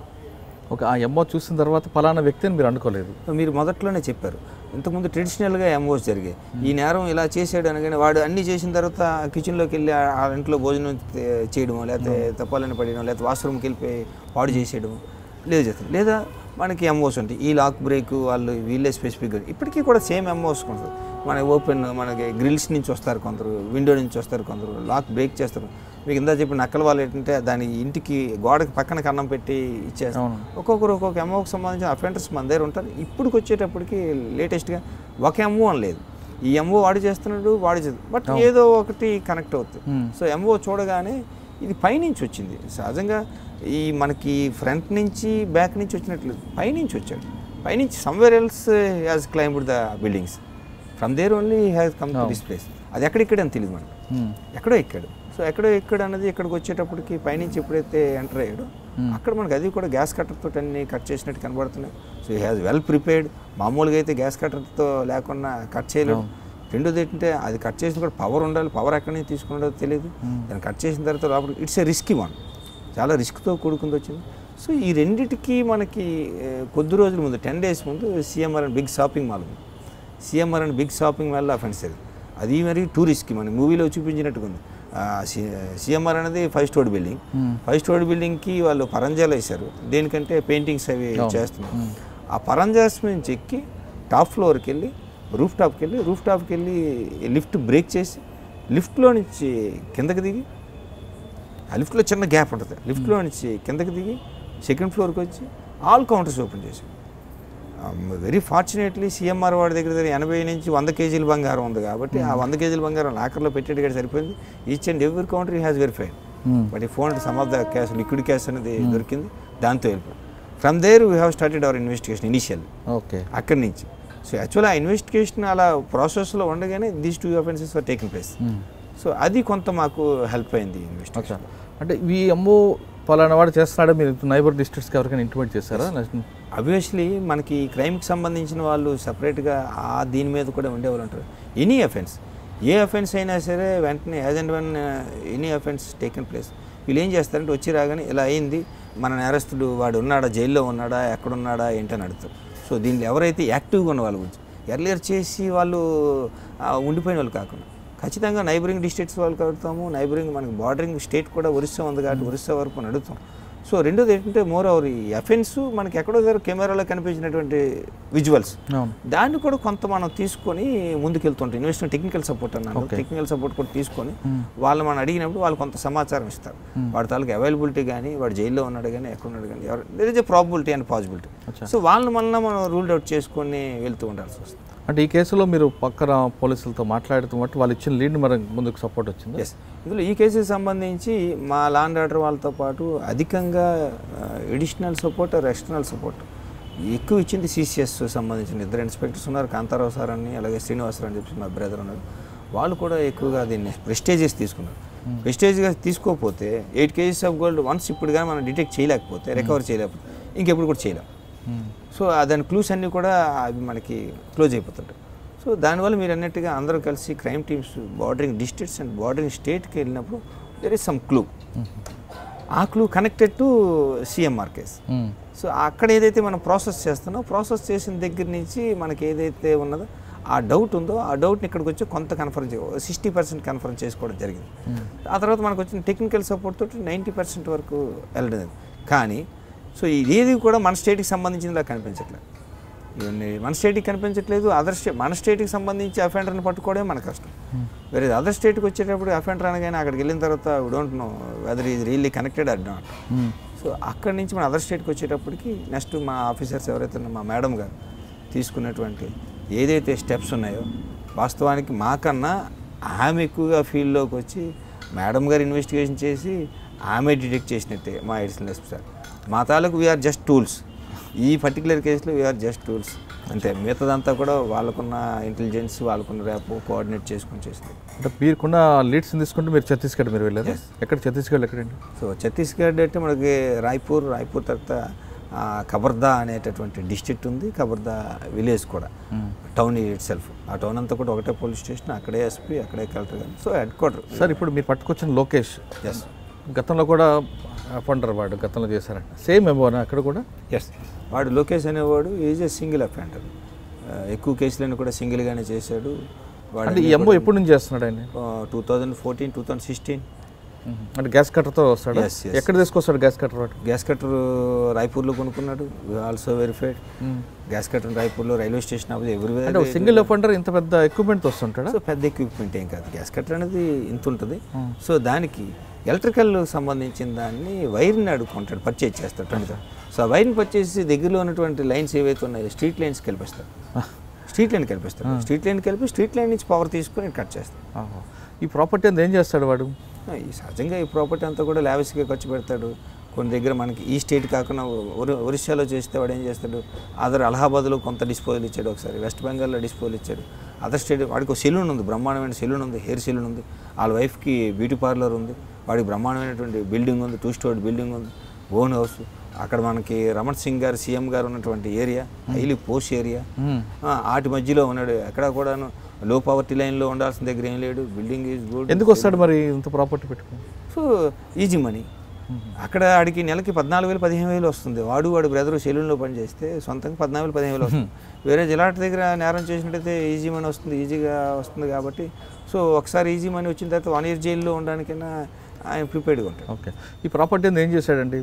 ఒక ఆ ఎంఓ చూసిన తర్వాత ఫలానా వ్యక్తిని మీరు అనుకోలేదు. మీరు మొదట్లోనే చెప్పారు, ఇంతకుముందు ట్రెడిషనల్గా ఎంఓస్ జరిగాయి. ఈ నేరం ఇలా చేసాడు అనగానే వాడు అన్నీ చేసిన తర్వాత కిచెన్లోకి వెళ్ళి ఆ ఇంట్లో భోజనం చేయడం, లేకపోతే తప్పాలని పడడం, లేకపోతే వాష్రూమ్కి వెళ్ళిపోయి పాడు చేసేయడం లేదు చేస్తారు. లేదా మనకి ఎంఓస్ ఉంటాయి, ఈ లాక్ బ్రేక్ వాళ్ళు వీళ్ళే స్పెసిఫిక్గా ఇప్పటికీ కూడా సేమ్ ఎంఓస్ కొంటారు. మన ఓపెన్ మనకి గ్రిల్స్ నుంచి వస్తారు కొందరు, విండో నుంచి వస్తారు కొందరు, లాక్ బ్రేక్ చేస్తారు. మీకు ఇందా చెప్పిన నక్కల వాళ్ళు ఏంటంటే దాని ఇంటికి గోడకి పక్కన కన్నం పెట్టి ఇచ్చేస్తాం. ఒక్కొక్కరు ఒక్కొక్క ఎంఓకి సంబంధించిన అఫెండర్స్ మన దగ్గర ఉంటారు. ఇప్పుడుకి వచ్చేటప్పటికి లేటెస్ట్గా ఒక ఎంఓ అని లేదు, ఈ ఎంఓ వాడు చేస్తున్నాడు వాడు చేస్తున్నాడు, బట్ ఏదో ఒకటి కనెక్ట్ అవుతుంది. సో ఎంఓ చూడగానే ఇది పైనుంచి వచ్చింది. సహజంగా ఈ మనకి ఫ్రంట్ నుంచి బ్యాక్ నుంచి వచ్చినట్లేదు, పైనుంచి వచ్చాడు. పైనుంచి somewhere else has climbed the buildings, from there only has come to this place. అది ఎక్కడెక్కడని తెలియదు మనకు, ఎక్కడో ఎక్కాడు. సో ఎక్కడో ఎక్కడ అనేది ఇక్కడికి వచ్చేటప్పటికి పైనుంచి ఎప్పుడైతే ఎంటర్ అయ్యాడో అక్కడ మనకి అది కూడా గ్యాస్ కట్టర్తో అన్ని కట్ చేసినట్టు కనబడుతున్నాయి. So he has well prepared. మామూలుగా అయితే గ్యాస్ కట్టర్తో లేకుండా కట్ చేయలేడు. రెండోది ఏంటంటే అది కట్ చేసిన కూడా పవర్ ఉండాలి, పవర్ ఎక్కడి నుంచి తీసుకున్నాడో తెలియదు. దాన్ని కట్ చేసిన తర్వాత లోపల ఇట్స్ ఏ రిస్కీ వన్, చాలా రిస్క్తో కూడుకుంది వచ్చింది. సో ఈ రెండింటికి మనకి కొద్ది రోజుల ముందు 10 days ముందు CMR and big shopping mall ఉంది. సిఎంఆర్ అండ్ బిగ్ షాపింగ్ మాల్లో అఫెన్స్ అది మరి టూరిస్ట్కి మన మూవీలో చూపించినట్టుగా ఉంది. సిఎంఆర్ అనేది 5-story బిల్డింగ్. 5-story బిల్డింగ్కి వాళ్ళు పరంజాలు వేశారు. దేనికంటే పెయింటింగ్స్ అవి చేస్తున్నారు. ఆ పరంజాస్ నుంచి ఎక్కి టాప్ ఫ్లోర్కి వెళ్ళి రూఫ్ టాప్కి వెళ్ళి లిఫ్ట్ బ్రేక్ చేసి లిఫ్ట్లో నుంచి కిందకి దిగి, ఆ లిఫ్ట్లో చిన్న గ్యాప్ ఉంటుంది, లిఫ్ట్లో నుంచి కిందకి దిగి 2nd floorకి వచ్చి ఆల్ కౌంటర్స్ ఓపెన్ చేశారు. వెరీ ఫార్చునేట్లీ సిఎంఆర్ వాడి దగ్గర 80 నుంచి 100 kgs బంగారం ఉంది కాబట్టి ఆ 100 kgs బంగారం లాకర్లో పెట్టేది కూడా సరిపోయింది. Each and every counter has verified, but ఈ phone some of the cash liquid cash అనేది దొరికింది, దాంతో వెళ్ళిపోయింది. From there we have started our investigation initial. Okay, అక్కడి నుంచి సో యాక్చువల్లీ ఆ ఇన్వెస్టిగేషన్ అలా ప్రాసెస్లో ఉండగానే these 2 offenses were taking place. So అది కొంత మాకు హెల్ప్ అయింది ఇన్వెస్టిగేషన్. అంటే ఈ ఎంఓ పలానా వాడు చేస్తున్నాడో మీరు నైబర్ డిస్ట్రిక్ట్స్కి ఎవరికైనా ఇంటిమేట్ చేస్తారా? అబ్వియస్లీ మనకి క్రైమ్కి సంబంధించిన వాళ్ళు సపరేట్గా దీని మీద కూడా ఉండేవాళ్ళు ఉంటారు. ఎనీ అఫెన్స్, ఏ అఫెన్స్ అయినా సరే వెంటనే as and one any offence taken place వీళ్ళు ఏం చేస్తారంటే వచ్చి రాగానే ఇలా అయింది, మన నేరస్తుడు వాడు ఉన్నాడా, జైల్లో ఉన్నాడా, ఎక్కడున్నాడా ఏంటని అడుగుతారు. సో దీనిలో ఎవరైతే యాక్టివ్గా ఉన్న వాళ్ళ గురించి ఎర్లియర్ చేసి వాళ్ళు ఉండిపోయిన వాళ్ళు కాకుండా ఖచ్చితంగా నైబరింగ్ డిస్ట్రిక్ట్స్ వాళ్ళకి అడుగుతాము. నైబరింగ్ మనకి బార్డరింగ్ స్టేట్ కూడా ఒరిస్సా ఉంది కాబట్టి ఒరిస్సా వరకు అని అడుగుతాం. సో రెండోది ఏంటంటే మోర్ ఓవర్ ఈ అఫెన్స్ మనకి ఎక్కడో దగ్గర కెమెరాలో కనిపించినటువంటి విజువల్స్ దాన్ని కూడా కొంత మనం తీసుకొని ముందుకెళ్తుంటాం. ఇన్వెస్టిగేషన్ టెక్నికల్ సపోర్ట్ అన్నాను, టెక్నికల్ సపోర్ట్ కూడా తీసుకొని వాళ్ళు మనం అడిగినప్పుడు వాళ్ళు కొంత సమాచారం ఇస్తారు. వాడి తాలూకు అవైలబిలిటీ కానీ, వాడు జైల్లో ఉన్నాడు కానీ, ఎక్కడ ఉన్నాడు కానీ, there is a probability and possibility. So వాళ్ళని మనం రూల్డ్ అవుట్ చేసుకొని వెళ్తూ ఉండాల్సి వస్తుంది. అంటే ఈ కేసులో మీరు పక్కన పోలీసులతో మాట్లాడుతూ బట్టి వాళ్ళు ఇచ్చిన లీడ్ మరి ముందుకు సపోర్ట్ వచ్చింది. ఎస్, ఇందులో ఈ కేసుకి సంబంధించి మా లా అండ్ ఆర్డర్ వాళ్ళతో పాటు అధికంగా ఎడిషనల్ సపోర్ట్, ఎక్స్టర్నల్ సపోర్ట్ ఎక్కువ ఇచ్చింది సిసిఎస్ సంబంధించిన 2 ఇన్స్పెక్టర్స్ ఉన్నారు, కాంతారావు సార్ అని అలాగే శ్రీనివాసరావు అని చెప్పి మా బ్రదర్ ఉన్నారు. వాళ్ళు కూడా ఎక్కువగా దీన్ని ప్రెస్టేజెస్ తీసుకున్నారు. ప్రెస్టేజ్గా తీసుకోకపోతే 8 kgs ఆఫ్ గోల్డ్ వన్స్ ఇప్పుడు కానీ మనం డిటెక్ట్ చేయలేకపోతే, రికవర్ చేయలేకపోతే ఇంకెప్పుడు కూడా చేయలేం. సో దాని క్లూస్ అన్నీ కూడా అవి మనకి క్లోజ్ అయిపోతుంటాయి. సో దానివల్ల మీరు అన్నట్టుగా అందరూ కలిసి crime teams bordering districts and bordering స్టేట్కి వెళ్ళినప్పుడు దెర్ ఈస్ సమ్ క్లూ. ఆ clue connected to CMR case. So అక్కడ ఏదైతే మనం ప్రాసెస్ చేస్తున్నామో ప్రాసెస్ చేసిన దగ్గర నుంచి మనకి ఏదైతే ఉన్నదో ఆ డౌట్ ఉందో ఆ డౌట్ని ఇక్కడికి వచ్చి కొంత కన్ఫర్మ్ 60% కన్ఫర్మ్ చేసుకోవడం జరిగింది. ఆ తర్వాత మనకు వచ్చిన టెక్నికల్ సపోర్ట్ తోటి 90% వరకు వెళ్ళడం. కానీ సో ఇదేది కూడా మన స్టేట్కి సంబంధించినలా కనిపించట్లేదు. ఇవన్నీ మన స్టేట్కి కనిపించట్లేదు. మన స్టేట్కి సంబంధించి అఫెండర్ని పట్టుకోవడమే మన కష్టం. వేరే అదర్ స్టేట్కి వచ్చేటప్పుడు అఫెండర్ అనగానే అక్కడికి వెళ్ళిన తర్వాత we don't know whether is really connected or not. So అక్కడి నుంచి మన అదర్ స్టేట్కి వచ్చేటప్పటికి నెక్స్ట్ మా ఆఫీసర్స్ ఎవరైతే మా మేడం గారు తీసుకున్నటువంటి ఏదైతే స్టెప్స్ ఉన్నాయో వాస్తవానికి మాకన్నా ఆమె ఎక్కువగా ఫీల్డ్లోకి వచ్చి మేడం గారు ఇన్వెస్టిగేషన్ చేసి ఆమె డిటెక్ట్ చేసినట్టే మా ఎడిషనల్ ఎస్పీ సార్. మా తాలూకు వీఆర్ జస్ట్ టూల్స్. ఈ పర్టికులర్ కేసులో వీఆర్ జస్ట్ టూల్స్ అంతే. మిగతాదంతా కూడా వాళ్ళకున్న ఇంటెలిజెన్స్ వాళ్ళకున్న ర్యాప్ కోఆర్డినేట్ చేసుకొని చేసింది. అంటే మీరుకున్న లీడ్స్ తీసుకుంటే మీరు ఛత్తీస్గఢ్ మీరు వెళ్ళారు. ఎక్కడ ఛత్తీస్గఢ్ ఎక్కడండి? సో ఛత్తీస్గఢ్ అంటే మనకి రాయ్పూర్ తర్వాత కబర్దా అనేటటువంటి డిస్ట్రిక్ట్ ఉంది, కబర్దా విలేజ్ కూడా టౌన్ ఇట్ సెల్ఫ్. ఆ టౌన్ అంతా కూడా ఒకటే పోలీస్ స్టేషన్, అక్కడే ఎస్పీ, అక్కడే కలెక్టర్ గారు. So head quarter. సార్ ఇప్పుడు మీరు పట్టుకొచ్చిన లోకేష్ గతంలో కూడా అఫెండర్ వాడు గతంలో చేశారంట, సేమ్ ఏమోనా అక్కడ కూడా? ఎస్, వాడు లోకేష్ అనేవాడు ఈజ్ ఏ సింగిల్ అఫెండర్. ఎక్కువ కేసులను కూడా సింగిల్గానే చేశాడు వాడు. ఈ ఎంఓ ఎప్పటి నుంచి చేస్తున్నాడు ఆయన? 2014, 2016. అంటే గ్యాస్ కట్టర్తో వస్తాడు. ఎక్కడ తీసుకొస్తాడు గ్యాస్ కట్టర్? వాడు గ్యాస్ కట్టర్ రాయ్పూర్లో కొనుక్కున్నాడు. Also verified. గ్యాస్ కట్టర్ రాయ్పూర్లో రైల్వే స్టేషన్ అవ్వదు ఎవ్రీవేర్. అంటే సింగిల్ అఫెండర్ ఇంత పెద్ద ఎక్విప్మెంట్ వస్తుంటాడు? సో పెద్ద ఎక్విప్మెంట్ ఏం కాదు, గ్యాస్ కట్టర్ అనేది ఇంత ఉంటుంది. సో దానికి ఎలక్ట్రికల్ సంబంధించిన దాన్ని వైర్ని అడుక్కుంటాడు, పర్చేజ్ చేస్తాడు 20. సో ఆ వైర్ని పర్చేజ్ చేసి దగ్గరలో ఉన్నటువంటి లైన్స్ ఏవైతే ఉన్నాయో స్ట్రీట్ లైన్స్కి కలిపిస్తాడు. స్ట్రీట్ లైన్కి కలిపి స్ట్రీట్ లైన్ నుంచి పవర్ తీసుకొని కట్ చేస్తాడు. ఈ ప్రాపర్టీ అంతా ఏం చేస్తాడు వాడు? ఈ సహజంగా ఈ ప్రాపర్టీ అంతా కూడా లావిష్గా ఖర్చు పెడతాడు. కొన్ని దగ్గర మనకి ఈ స్టేట్ కాకుండా ఒరిస్సాలో చేస్తే వాడు ఏం చేస్తాడు, అలహాబాద్లో కొంత డిస్పోజల్ ఇచ్చాడు, ఒకసారి వెస్ట్ బెంగాల్లో డిస్పోజల్ ఇచ్చాడు. అదర్ స్టేట్ వాడికి ఒక సెలూన్ ఉంది, బ్రహ్మాండమైన సెలూన్ ఉంది, హెయిర్ సెలూన్ ఉంది. వాళ్ళ వైఫ్కి బ్యూటీ పార్లర్ ఉంది. వాడికి బ్రహ్మాండమైనటువంటి బిల్డింగ్ ఉంది, 2 స్టోరీ బిల్డింగ్ ఉంది, ఓన్ హౌస్. అక్కడ మనకి రమణ్ సింగ్ గారు సీఎం గారు ఉన్నటువంటి ఏరియా, హైలీ పోస్ట్ ఏరియా. వాటి మధ్యలో ఉన్నాడు. ఎక్కడ కూడాను లో పవర్టీ లైన్లో ఉండాల్సిన దగ్గర ఏం లేడు. Building is good. ఎందుకు వస్తాడు మరి ఇంత ప్రాపర్టీ పెట్టుకుని? So easy money. అక్కడ ఆడికి నెలకి 14,000, 15,000 వస్తుంది. వాడు బ్రదరు సెలూన్లో పనిచేస్తే సొంతంగా 14,000, 15,000 వస్తుంది. వేరే జిలాట్ దగ్గర నేరం చేసినట్టయితే ఈజీ మనీ వస్తుంది, ఈజీగా వస్తుంది. కాబట్టి సో ఒకసారి ఈజీ మనీ వచ్చిన తర్వాత 1 year జైల్లో ఉండడానికైనా ఆయన ప్రిపేర్డ్గా ఉంటాడు. ఓకే, ఈ ప్రాపర్టీ ఏం చేశాడండి?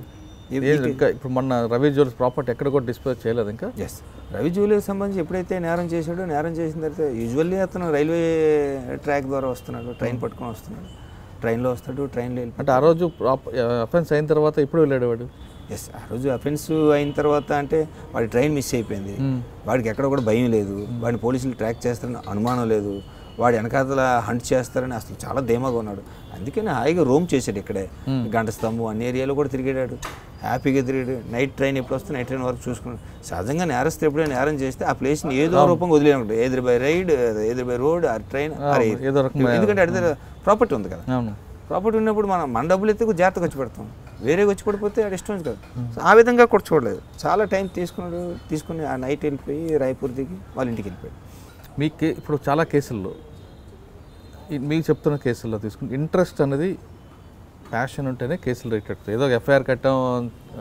ఇంకా ఇప్పుడు మొన్న రవి జ్యువెలర్స్ ప్రాపర్టీ ఎక్కడ కూడా డిస్పోజ్ చేయలేదు ఇంకా? ఎస్, రవి జ్యువెలర్స్ సంబంధించి ఎప్పుడైతే నేరం చేశాడో, నేరం చేసిన తర్వాత యూజువల్లీ అతను రైల్వే ట్రాక్ ద్వారా వస్తున్నాడు, ట్రైన్ పట్టుకొని వస్తున్నాడు, ట్రైన్లో వస్తాడు, ట్రైన్లో వెళ్ళి. అంటే ఆ రోజు అఫెన్స్ అయిన తర్వాత ఇప్పుడు వెళ్ళాడు వాడు? ఎస్, ఆ రోజు అఫెన్స్ అయిన తర్వాత అంటే వాడి ట్రైన్ మిస్ అయిపోయింది. వాడికి ఎక్కడ కూడా భయం లేదు, వాడిని పోలీసులు ట్రాక్ చేస్తారని అనుమానం లేదు, వాడు వెనకాతల హంట్ చేస్తారని అసలు చాలా ధీమాగా ఉన్నాడు. అందుకని హాయిగా రోమ్ చేశాడు. ఇక్కడే గంట స్తంభం అన్ని ఏరియాలో కూడా తిరిగాడు, హ్యాపీగా తిరిగాడు. నైట్ ట్రైన్ ఎప్పుడు వస్తే నైట్ ట్రైన్ వరకు చూసుకున్నాడు. సహజంగా నేరస్తే ఎప్పుడైనా నేరం చేస్తే ఆ ప్లేస్ని ఏదో రూపంగా వదిలేనుకుంటాడు, ఎదురు బై రైడ్, ఎదురు బై రోడ్, ఆ ట్రైన్, ఎందుకంటే అడితే ప్రాపర్టీ ఉంది కదా. ప్రాపర్టీ ఉన్నప్పుడు మన డబ్బులు ఎత్తే జాగ్రత్తగా వచ్చి పెడతాం, వేరే వచ్చి పడిపోతే అది ఇష్టం కదా. సో ఆ విధంగా కూడా చూడలేదు, చాలా టైం తీసుకుని ఆ నైట్ వెళ్ళిపోయి రాయ్పూర్ దిగి వాళ్ళ ఇంటికి వెళ్ళిపోయాడు. మీకు ఇప్పుడు చాలా కేసుల్లో, మీకు చెప్తున్న కేసుల్లో తీసుకుంటే ఇంట్రెస్ట్ అనేది, ప్యాషన్ ఉంటేనే కేసులు రేట్ అవుతుంది. ఏదో ఎఫ్ఐఆర్ కట్టాం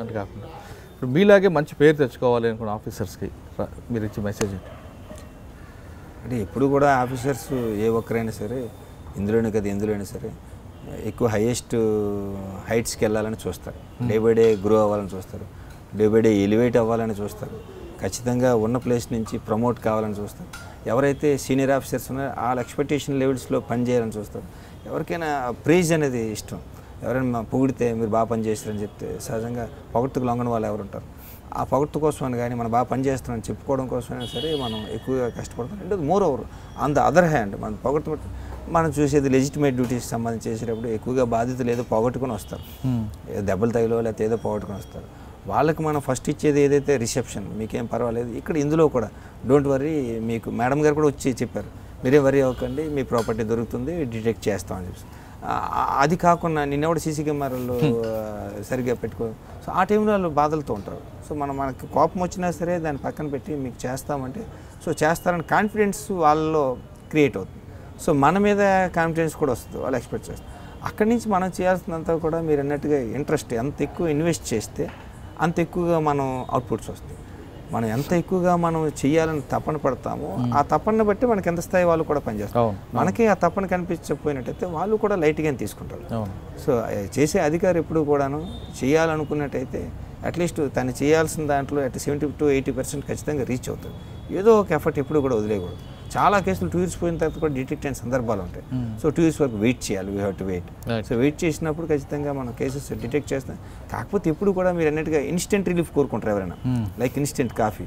అని కాకుండా ఇప్పుడు మీలాగే మంచి పేరు తెచ్చుకోవాలి అనుకున్న ఆఫీసర్స్కి మీరు ఇచ్చే మెసేజ్ ఏంటి? అంటే ఎప్పుడు కూడా ఆఫీసర్స్ ఏ ఒక్కరైనా సరే, ఇందులోనే కదా ఎందులోనే సరే, ఎక్కువ హైయెస్ట్ హైట్స్కి వెళ్ళాలని చూస్తారు. డే బై డే గ్రో అవ్వాలని చూస్తారు, డే బై డే ఎలివేట్ అవ్వాలని చూస్తారు, ఖచ్చితంగా ఉన్న ప్లేస్ నుంచి ప్రమోట్ కావాలని చూస్తారు. ఎవరైతే సీనియర్ ఆఫీసర్స్ ఉన్నారో వాళ్ళ ఎక్స్పెక్టేషన్ లెవెల్స్లో పనిచేయాలని చూస్తారు. ఎవరికైనా ప్రైజ్ అనేది ఇష్టం. ఎవరైనా పొగిడితే మీరు బాగా పనిచేస్తారని చెప్తే సహజంగా పొగట్టుకు లొంగని వాళ్ళు ఎవరు ఉంటారు. ఆ పొగట్టు కోసమని కానీ మనం బాగా పనిచేస్తామని చెప్పుకోవడం కోసమైనా సరే మనం ఎక్కువగా కష్టపడతాం. అంటే more over on the other hand మనం పొగట్టు మనం చూసేది లెజిటిమేట్ డ్యూటీస్ సంబంధించి చేసేటప్పుడు ఎక్కువగా బాధ్యతలు ఏదో పోగొట్టుకొని వస్తారు, ఏదో దెబ్బలు తగిలో లేకపోతే ఏదో పోగొట్టుకొని వస్తారు. వాళ్ళకి మనం ఫస్ట్ ఇచ్చేది ఏదైతే రిసెప్షన్, మీకేం పర్వాలేదు, ఇక్కడ ఇందులో కూడా డోంట్ వర్రీ, మీకు మేడం గారు కూడా వచ్చి చెప్పారు, మీరే వరీ అవ్వకండి, మీ ప్రాపర్టీ దొరుకుతుంది, డిటెక్ట్ చేస్తామని చెప్పి. అది కాకుండా నిన్నెవడ సీసీ కెమెరాలు సరిగ్గా పెట్టుకో. సో ఆ టైంలో వాళ్ళు బాధలతో ఉంటారు. సో మనకి కోపం వచ్చినా సరే దాన్ని పక్కన పెట్టి మీకు చేస్తామంటే సో చేస్తారని కాన్ఫిడెన్స్ వాళ్ళలో క్రియేట్ అవుతుంది. సో మన మీద కాన్ఫిడెన్స్ కూడా వస్తుంది, వాళ్ళు ఎక్స్పెక్ట్ చేస్తారు. అక్కడి నుంచి మనం చేయాల్సినంత కూడా మీరు అన్నట్టుగా ఇంట్రెస్ట్ ఎంత ఎక్కువ ఇన్వెస్ట్ చేస్తే అంత ఎక్కువగా మనం అవుట్పుట్స్ వస్తాయి. మనం ఎంత ఎక్కువగా మనం చేయాలని తపన పడతామో ఆ తపన బట్టి మనకి ఎంత స్థాయి వాళ్ళు కూడా పనిచేస్తారు. మనకి ఆ తపన కనిపించకపోయినట్టయితే వాళ్ళు కూడా లైట్గా తీసుకుంటారు. సో చేసే అధికారి ఎప్పుడు కూడాను చేయాలనుకున్నట్టయితే అట్లీస్ట్ తను చేయాల్సిన దాంట్లో 70 to 80% ఖచ్చితంగా రీచ్ అవుతుంది. ఏదో ఒక ఎఫర్ట్ ఎప్పుడు కూడా వదిలేయకూడదు. చాలా కేసులు 2 years పోయిన తర్వాత కూడా డిటెక్ట్ అయిన సందర్భాలు ఉంటాయి. సో 2 years వరకు వెయిట్ చేయాలి, we have to wait. So wait చేసినప్పుడు ఖచ్చితంగా మనం కేసెస్ డిటెక్ట్ చేస్తాం. కాకపోతే ఎప్పుడు కూడా మీరు అన్నట్టుగా ఇన్స్టెంట్ రిలీఫ్ కోరుకుంటారు ఎవరైనా, లైక్ ఇన్స్టెంట్ కాఫీ.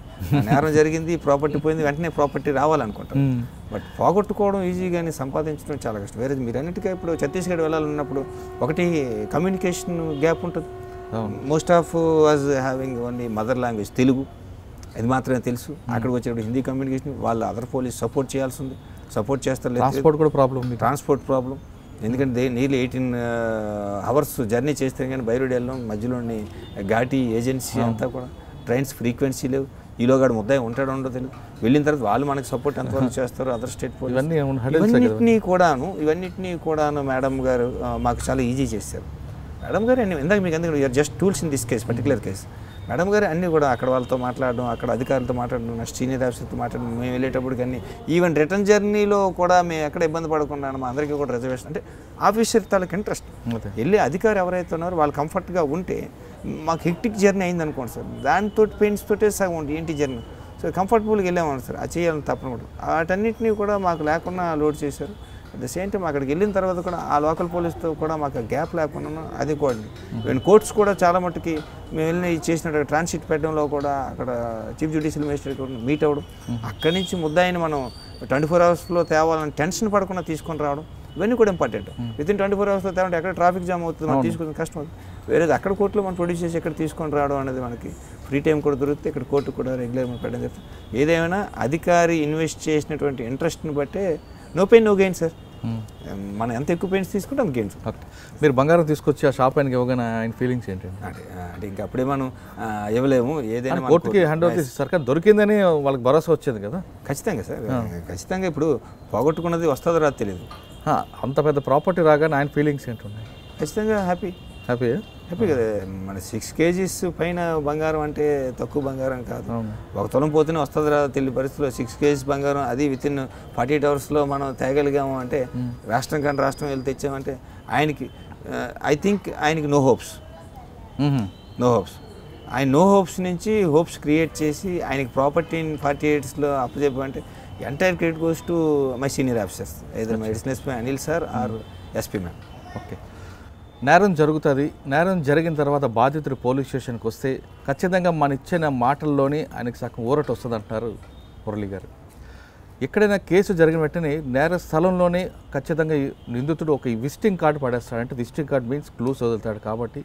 నేరం జరిగింది, ప్రాపర్టీ పోయింది, వెంటనే ప్రాపర్టీ రావాలనుకుంటారు. బట్ పోగొట్టుకోవడం ఈజీ, కానీ సంపాదించడం చాలా కష్టం. వేరే మీరు అన్నిటికీ ఇప్పుడు ఛత్తీస్గఢ్ వెళ్ళాలన్నప్పుడు ఒకటి కమ్యూనికేషన్ గ్యాప్ ఉంటుంది. Most of was having only mother language Telugu, అది మాత్రమే తెలుసు. అక్కడికి వచ్చేటప్పుడు హిందీ కమ్యూనికేషన్, వాళ్ళు అదర్ పోలీస్ సపోర్ట్ చేయాల్సింది, సపోర్ట్ చేస్తారు. ట్రాన్స్పోర్ట్ కూడా ప్రాబ్లం, ట్రాన్స్పోర్ట్ ప్రాబ్లం. ఎందుకంటే నియర్లీ 18 hours జర్నీ చేస్తే కానీ బైరోడ్ వెళ్ళడం, మధ్యలోని ఘాటీ ఏజెన్సీ అంతా కూడా ట్రైన్స్ ఫ్రీక్వెన్సీ లేవు. ఈలోగాడు ముద్దాయి ఉంటాడో ఉండో తెలియదు. వెళ్ళిన తర్వాత వాళ్ళు మనకి సపోర్ట్ ఎంతవరకు చేస్తారు, అదర్ స్టేట్ పోలీస్. ఇవన్నిటినీ కూడాను మేడం గారు మాకు చాలా ఈజీ చేశారు. మేడం గారు ఇందాక మీకు ఎందుకంటే you are just tools in this case, particular case. Madam గారు అన్నీ కూడా అక్కడ వాళ్ళతో మాట్లాడడం, అక్కడ అధికారులతో మాట్లాడడం, నెక్స్ట్ సీనియర్ ఆఫీసర్తో మాట్లాడడం, మేము వెళ్ళేటప్పుడు కానీ ఈవెన్ రిటర్న్ జర్నీలో కూడా మేము ఎక్కడ ఇబ్బంది పడకుండా మా అందరికీ కూడా రిజర్వేషన్, అంటే ఆఫీసర్ తాలూకు ఇంట్రెస్ట్. వెళ్ళి అధికారి ఎవరైతే ఉన్నారో వాళ్ళు కంఫర్ట్గా ఉంటే, మాకు హెక్టిక్ జర్నీ అయింది అనుకోండి సార్, దాంతో పెయిన్స్ తోటే సగం ఉంటుంది ఏంటి జర్నీ. సో కంఫర్టబుల్గా వెళ్ళామని సార్, అది చేయాలని తప్పనమాట. వాటన్నిటినీ కూడా మాకు లేకుండా లోడ్ చేశారు. అట్ ద సేమ్ టైం అక్కడికి వెళ్ళిన తర్వాత కూడా ఆ లోకల్ పోలీస్తో కూడా మాకు గ్యాప్ లేకుండా అది కూడా ఈవెన్ కోర్ట్స్ కూడా చాలా మట్టుకి మేము వెళ్ళి చేసిన ట్రాన్సిట్ పెట్టడంలో కూడా అక్కడ చీఫ్ జ్యుడిషియల్ మేజిస్ట్రేట్ కూడా మీట్ అవ్వడం, అక్కడి నుంచి ముద్దాయిని మనం 24 hours తేవాలని టెన్షన్ పడకుండా తీసుకొని రావడం, ఇవన్నీ కూడా ఇంపార్టెంట్. వితిన్ 24 hours తేవాలంటే ఎక్కడ ట్రాఫిక్ జామ్ అవుతుంది, మనం తీసుకుని కష్టం అవుతుంది. వేరేది అక్కడ కోర్టులో మనం ప్రొడ్యూస్ చేసి ఎక్కడ తీసుకొని రావడం అనేది మనకి ఫ్రీ టైం కూడా దొరికితే ఇక్కడ కోర్టు కూడా రెగ్యులర్ మనం పెట్టడం జరుగుతుంది. ఏదేమైనా అధికారి ఇన్వెస్ట్ చేసినటువంటి ఇంట్రెస్ట్ని బట్టే no pain no gain sir. మనం ఎంత ఎక్కువ పెయిన్స్ తీసుకుంటే అంత గెయిన్స్. మీరు బంగారం తీసుకొచ్చి ఆ షాప్ ఆయనకి ఇవ్వగానే ఆయన ఫీలింగ్స్ ఏంటండి? అంటే ఇంకా అప్పుడే మనం ఇవ్వలేము, ఏదైనా కోర్టుకి హ్యాండ్ ఓవర్ చేసి సర్కార్ దొరికిందని వాళ్ళకి భరోసా వచ్చేది కదా. ఖచ్చితంగా సార్, ఖచ్చితంగా. ఇప్పుడు పోగొట్టుకున్నది వస్తుందో రాదు తెలియదు. అంత పెద్ద ప్రాపర్టీ రాగానే ఆయన ఫీలింగ్స్ ఏంటున్నాయి? ఖచ్చితంగా హ్యాపీ కదా. మన 6 kgs పైన బంగారం అంటే తక్కువ బంగారం కాదు. 1 తులం పోతేనే వస్తుంది రాదు తెలియని పరిస్థితిలో 6 kgs బంగారం, అది వితిన్ 48 hours మనం తేగలిగాము అంటే, రాష్ట్రం కానీ రాష్ట్రం వెళ్ళి తెచ్చామంటే ఆయనకి ఐ థింక్ ఆయనకి నో హోప్స్. ఆయన నో హోప్స్ నుంచి హోప్స్ క్రియేట్ చేసి ఆయనకి ప్రాపర్టీని 48 hours అప్పచెప్పమంటే entire credit goes to my senior officers, either my additional SP Anil sir or SP ma'am. Okay, నేరం జరుగుతుంది. నేరం జరిగిన తర్వాత బాధితుడు పోలీస్ స్టేషన్కి వస్తే ఖచ్చితంగా మన ఇచ్చిన మాటల్లోనే ఆయనకు సగం ఊరట వస్తుంది అంటున్నారు మురళి గారు. ఎక్కడైనా కేసు జరిగిన వెంటనే నేర స్థలంలోనే ఖచ్చితంగా నిందితుడు ఒక విజిటింగ్ కార్డు పడేస్తాడు. అంటే విజిటింగ్ కార్డు మీన్స్ క్లూస్ వదులుతాడు. కాబట్టి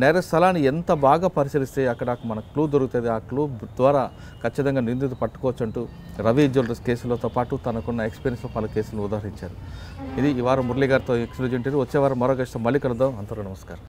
నేర స్థలాన్ని ఎంత బాగా పరిశీలిస్తే అక్కడ మనకు క్లూ దొరుకుతుంది. ఆ క్లూ ద్వారా ఖచ్చితంగా నిందితుడు పట్టుకోవచ్చు అంటూ రవి జ్యువెలర్స్ కేసులతో పాటు తనకున్న ఎక్స్పీరియన్స్లో పలు కేసులను ఉదాహరించారు. ఇది ఈ వారం మురళి గారితో ఎక్స్క్లూజివ్ ఇంటర్వ్యూ. వచ్చే వారం మరో గెస్ట్ మళ్ళీ కలుద్దాం. అంతవరకు నమస్కారం.